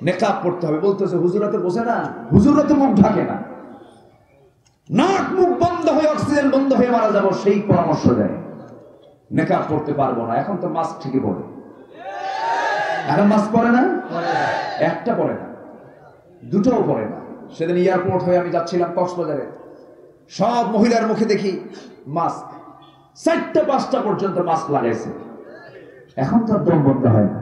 Speaker 1: নেকাব পড়তে হবে। বলতেছে হুজুরা তো বোঝে না, হুজুরা তো মুখ ঢাকে না, নাক মুখ বন্ধ হয়ে অক্সিজেন বন্ধ হয়ে মারা যাবো, সেই পরামর্শ দেয়। নেকাব পড়তে পারবো না। এখন তো মাস্ক ঠিকই পড়ে, এখন মাস্ক পরে না, একটা পরে না, দুটোও পরে না। সেদিন এয়ারপোর্ট হয়ে আমি যাচ্ছিলাম কক্সবাজারে, সব মহিলার মুখে দেখি মাস্ক, 4টা 5টা পর্যন্ত মাস্ক লাগাইছে। এখন তো দম বন্ধ হয় না।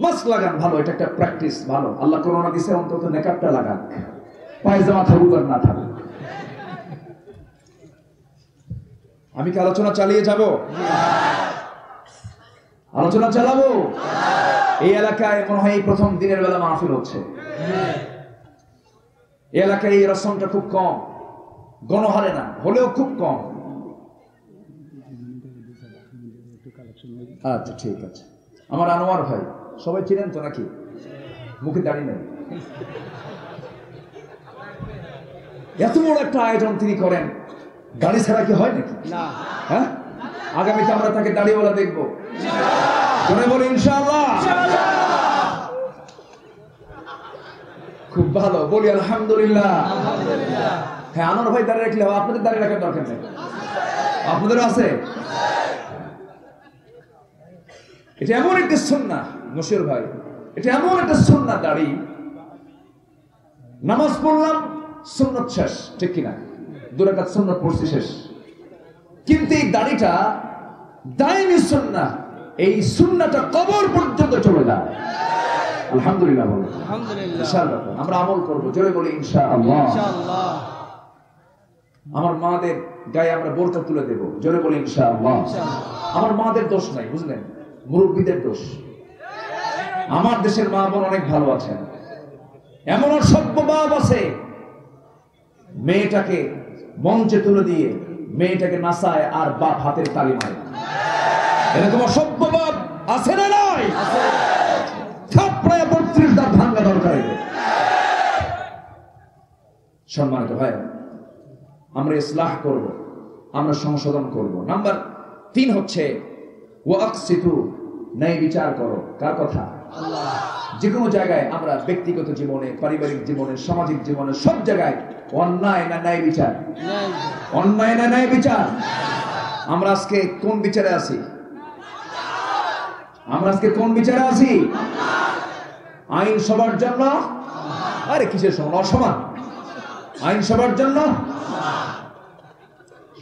Speaker 1: মাস্ক লাগান ভালো, এটা একটা প্র্যাকটিস ভালো। আল্লাহ করোনা দিছে, অন্তত নেকাবটা লাগান, পায়জামা থাকুক আর না থাকুক। আমি কি আলোচনা চালিয়ে যাব? আলোচনা চালাবো। এই এলাকায় মনে হয় এই প্রথম দিনের বেলা মাহফিল হচ্ছে। এই এলাকায় এই রসমটা খুব কম, গণহারে না হলেও খুব কম। আচ্ছা ঠিক আছে। আমার আনোয়ার ভাই, সবাই চিনেন তো নাকি? মুখে দাঁড়িয়ে নেই। এত বড় একটা আয়োজন তিনি করেন, গাড়ি ছাড়া কি হয় নাকি? হ্যাঁ, আগামীতে আমরা তাকে দাড়িওয়ালা দেখবো। বলি ইনশাআল্লাহ। খুব ভালো, বলি আলহামদুলিল্লাহ। হ্যাঁ, আনোয়ার ভাই দাঁড়িয়ে রাখলে হবে, আপনাদের দাঁড়িয়ে রাখার দরকার নেই। আপনাদেরও আছে। এটা এমন একটা সুন্নাহ নসির ভাই, এটা এমন একটা সুন্নাহ দাড়ি। নামাজ পড়লাম, সুন্নাত শেষ, ঠিক কিনা? 2 রাকাত সুন্নাত পড়ছি, শেষ। কিন্তু এই দাড়িটা দাইমি সুন্নাহ, এই সুন্নাহটা কবর পর্যন্ত চলে যায়। আলহামদুলিল্লাহ বলো। আলহামদুলিল্লাহ। ইনশাআল্লাহ আমরা আমল করব, জোরে বলি ইনশাআল্লাহ। ইনশাআল্লাহ। আমার মাদের গায়ে আমরা বোরকা তুলে দেব, জোরে বলি ইনশাআল্লাহ। আমার মাদের দোষ নাই, বুঝলেন, মুরব্বীদের দোষ। আমার দেশের মা বোন অনেক ভালো আছেন। এমন অসভ্য বাপ আছে, মেয়েটাকে মঞ্চে তুলে দিয়ে মেয়েটাকে নাচায় আর বাপ হাতের তালি মারে। এরকম অসভ্য বাপ আছে না নাই? থাপড়ায় 32 দাঁত ভাঙা দরকার। সম্মানিত ভাই, আমরা ইসলাহ করব, আমরা সংশোধন করব। নাম্বার 3 হচ্ছে ওয়াকসিতু, ন্যায় বিচার করো। কার কথা? আল্লাহ। যে কোনো জায়গায় আমরা ব্যক্তিগত জীবনে, পারিবারিক জীবনে, সামাজিক জীবনে, সব জায়গায় অন্যায় না ন্যায় বিচার? অন্যায় না ন্যায় বিচার? আমরা আজকে কোন বিচারে আছি? আমরা আজকে কোন বিচারে আছি? আইন সবার জন্য? আরে কিসের সমান? অসমান। আইন সবার জন্য,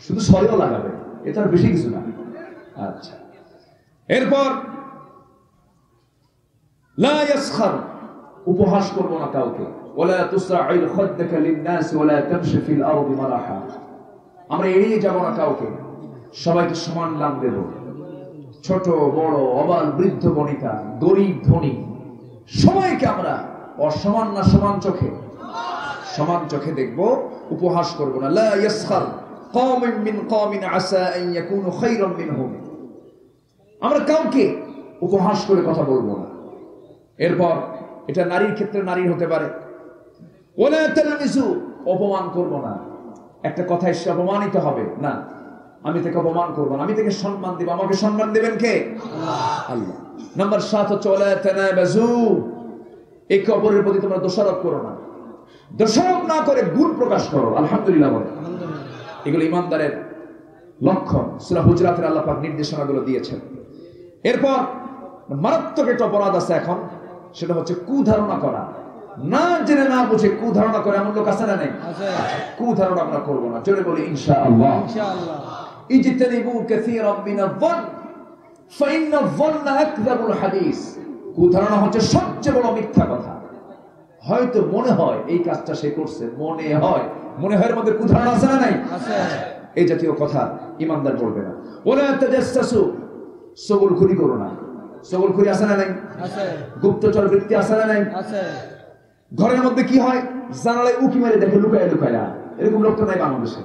Speaker 1: শুধু সরেও লাগাবে, এটা আর বেশি কিছু না। আচ্ছা, এরপর লা ইয়াসখার, উপহাস করব না কাউকে। ওয়ালা তুসআইল খাদ্দাকা লিন-নাস ওয়ালা তামশি ফিল আরদি মারাহা, আমরা এড়িয়ে যাব না কাউকে, সবাইকে সমান দাম দেব। ছোট বড়, অবাল বৃদ্ধ বনিতা, গরিব ধনী, সবাইকে আমরা অসমান না সমান চোখে? সমান চোখে দেখব, উপহাস করব না। লা ইয়াসখার কওমিন মিন কওমিন আসা আন ইয়াকুনু খায়রান মিনহুম, আমরা কাউকে উপহাস করে কথা বলবো না। এরপর এটা নারীর ক্ষেত্রে নারীর হতে পারে। ওয়ালা তালমিজু, অপমান করব না। একটা কথায় সে অপমানিত হবে না, আমি তাকে অপমান করব না, আমি তাকে সম্মান দেব। আমাকে সম্মান দেবেন কে? আল্লাহ। নাম্বার 7 হচ্ছে ওয়ালা তানাবাজু, একে অপরের প্রতি তোমরা দোষারোপ করো না। দোষারোপ না করে গুণ প্রকাশ করো। আলহামদুলিল্লাহ বলো। এগুলো ইমানদারের লক্ষণ। সূরা হুজরাতের আল্লাহ পাক নির্দেশনাগুলো দিয়েছেন। এরপর মারাত্মক একটা অপরাধ আছে এখন, সেটা হচ্ছে কুধারণা করা। না জেনে না বুঝে কুধারণা করে এমন লোক আছে না নেই? কুধারণা আমরা করবো না, জোরে বলি ইনশাআল্লাহ। ইজতানিবু কাসীরাম মিনায-যন্ন ফাইন্নায-যন্না আকযাবুল হাদিস। কুধারণা হচ্ছে সবচেয়ে বড় মিথ্যা কথা। হয়তো মনে হয় এই কাজটা সে করছে, মনে হয় এর মধ্যে কুধারণা আছে না নাই? আছে। এই জাতীয় কথা ইমানদার বলবে না। ওয়ালা তাজাসসু, সগলখুরি করো না। সগলখুরি আছে না নাই? আছে। গুপ্তচর বৃত্তি আছে না নাই? আছে। ঘরের মধ্যে কি হয়, জানালায় উকি মেরে দেখে লুকায় লুকায়, এরকম লোক তো নাই বাংলাদেশে,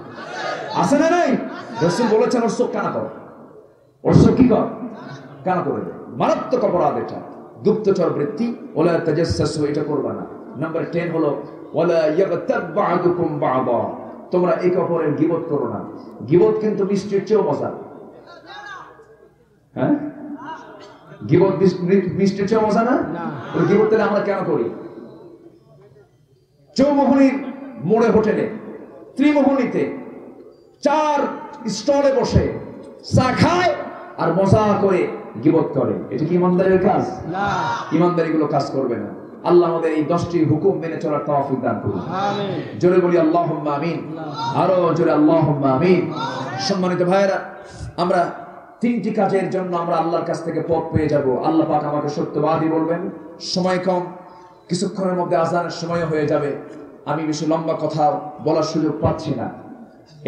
Speaker 1: আছে না নাই? রাসূল বলেছেন ওর চোখ কানা কর, ওর চোখ কি কর, কানা করে দে। মারাত্মক অপরাধ এটা, গুপ্তচর বৃত্তি। ওয়ালা তাজাসসু, এটা করবা না। নাম্বার 10 হলো ওয়ালা ইয়াগতাব বা'দুকুম বা'দা, তোমরা একে অপরের গীবত করো না। গীবত কিন্তু মিষ্টির চেয়েও মজা। হ্যাঁ, গীবত মিষ্টির চেয়েও মজা না? ওই গীবত তাহলে আমরা কেন করি? চৌমোহনীর মোড়ে হোটেলে, ত্রিমোহনীতে 4 স্টলে বসে চা খায় আর মজা করে গীবত করে। এটা কি ইমানদারের কাজ? না, ইমানদার এগুলো কাজ করবে না। আল্লাহ আমাদের এই 10টি হুকুম মেনে চলার তৌফিক দান করুন। আমিন। জোরে বলি আল্লাহুম্মা আমিন। আরো জোরে আল্লাহুম্মা আমিন। সম্মানিত ভাইরা, আমরা 3টি কাজের জন্য আমরা আল্লাহর কাছ থেকে পথ পেয়ে যাব। আল্লাহ পাক আমাকে সত্যবাদী বলবেন। সময় কম, কিছুক্ষণের মধ্যে আযানের সময় হয়ে যাবে। আমি বেশি লম্বা কথা বলার সুযোগ পাচ্ছি না।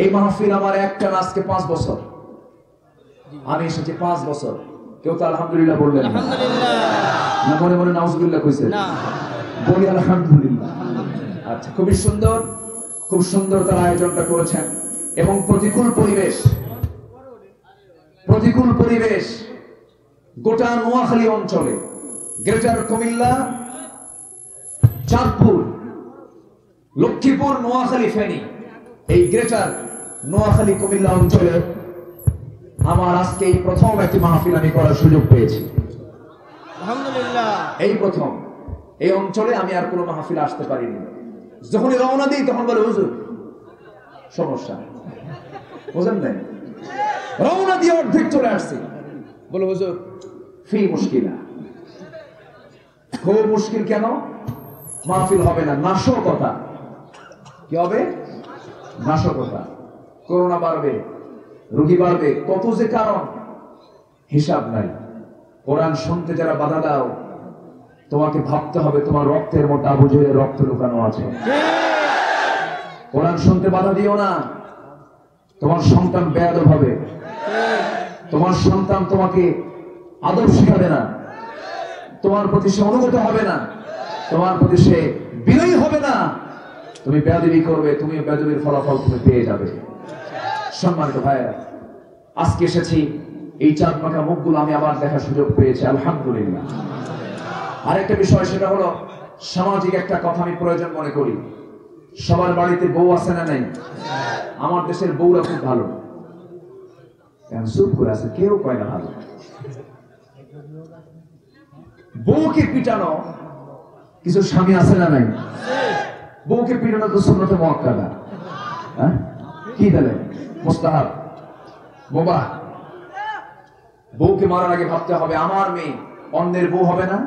Speaker 1: এই মাহফিল আমার একটা না, আজকে 5 বছর আমি এসেছি, 5 বছর। কেউ তো আলহামদুলিল্লাহ বললেন না? আলহামদুলিল্লাহ না, মনে মনে নাউজুবিল্লাহ কইছে না? বলি আলহামদুলিল্লাহ। আচ্ছা, খুবই সুন্দর, খুব সুন্দর তার আয়োজনটা করেছেন। এবং প্রতিকূল পরিবেশ গোটা নোয়াখালী অঞ্চলে, গ্রেটার কুমিল্লা, চাঁদপুর, লক্ষ্মীপুর, নোয়াখালী, ফেনী, এই গ্রেটার নোয়াখালী কুমিল্লা অঞ্চলে আমার আজকে এই প্রথম একটি মাহফিল আমি করার সুযোগ পেয়েছি। আলহামদুলিল্লাহ, এই প্রথম। এই অঞ্চলে আমি আর কোনো মাহফিল আসতে পারিনি। যখনই রওনা দিই তখন বলে হুজুর সমস্যা, বুঝেন নাই? রওনা দিয়ে অর্ধেক চলে আসছি, বলে হুজুর ফি মুশকিলা, খুব মুশকিল। কেন? মাহফিল হবে না, নাশকতা। কি হবে? নাশকতা। করোনা বাড়বে, রোগী বাড়বে, কত যে কারণ হিসাব নাই। কোরআন শুনতে যারা বাধা দাও, তোমাকে ভাবতে হবে তোমার রক্তের মধ্যে আবু জেহেলের রক্ত লুকানো আছে। কোরআন শুনতে বাধা দিও না, তোমার সন্তান বেয়াদব হবে, তোমার সন্তান তোমাকে আদব শিখাবে না, তোমার প্রতি সে অনুগত হবে না, তোমার প্রতি সে বিনয়ী হবে না। তুমি বেয়াদবি করবে, তুমি বেয়াদবির ফলাফল তুমি পেয়ে যাবে। সম্মানিত ভাইরা, আজকে এসেছি, এই চাঁদ মাখা মুখগুলো আমি আবার দেখার সুযোগ পেয়েছি, আলহামদুলিল্লাহ। আরেকটা বিষয়, সেটা হলো সামাজিক একটা কথা আমি প্রয়োজন মনে করি। সবার বাড়িতে বউ আছে না নাই? আমার দেশের বউরা খুব ভালো, চুপ করে আছে, কেউ কয় না ভালো। বউকে পিটানো কিছু স্বামী আছে না নাই? বউকে পিটানো তো সুন্নতে মুআক্কাদা। হ্যাঁ, কি দিলে মুস্তাহাব, মুবাহ। বউকে মারার আগে ভাবতে হবে আমার মেয়ে অন্যের বউ হবে না,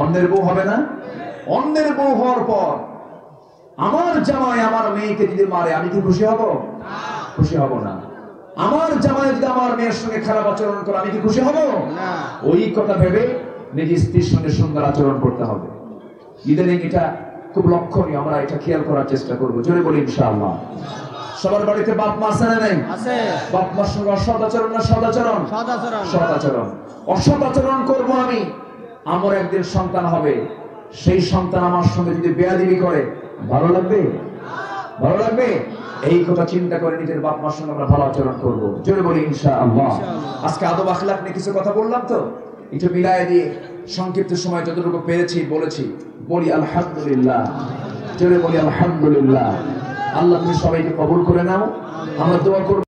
Speaker 1: অন্যের বউ হবে না। অন্যের বউ হওয়ার পর আমার জামাই আমার মেয়েকে যদি মারে, আমি কি খুশি হব? খুশি হব না। আমার জামাই যদি আমার মেয়ের সঙ্গে খারাপ আচরণ করে, আমি কি খুশি হব? না। ওই কথা ভেবে নিজের স্ত্রীর সঙ্গে সুন্দর আচরণ করতে হবে। ইদানিং এটা খুব লক্ষণীয়, আমরা এটা খেয়াল করার চেষ্টা করবো। জোরে বলি ইনশাআল্লাহ। সবার বাড়িতে বাপ মা আছে না নাই? আছে। বাপ মার সঙ্গে অসৎ আচরণ না সৎ আচরণ? সৎ আচরণ। অসৎ আচরণ করব আমি, আমার একদিন সন্তান হবে, সেই সন্তান আমার সঙ্গে যদি বেয়াদবি করে, ভালো লাগবে? ভালো লাগবে? এই কথা চিন্তা করে নিজের বাপ মার সঙ্গে আমরা ভালো আচরণ করবো। জোরে বলি ইনশাআল্লাহ। আজকে আদব আখলাক নিয়ে কিছু কথা বললাম, তো একটু মিলায় দিয়ে সংক্ষিপ্ত সময় যতটুকু পেরেছি বলেছি। বলি আলহামদুলিল্লাহ। জোরে বলি আলহামদুলিল্লাহ। আল্লাহ তুমি সবাইকে কবুল করে নাও। আমরা দোয়া করব।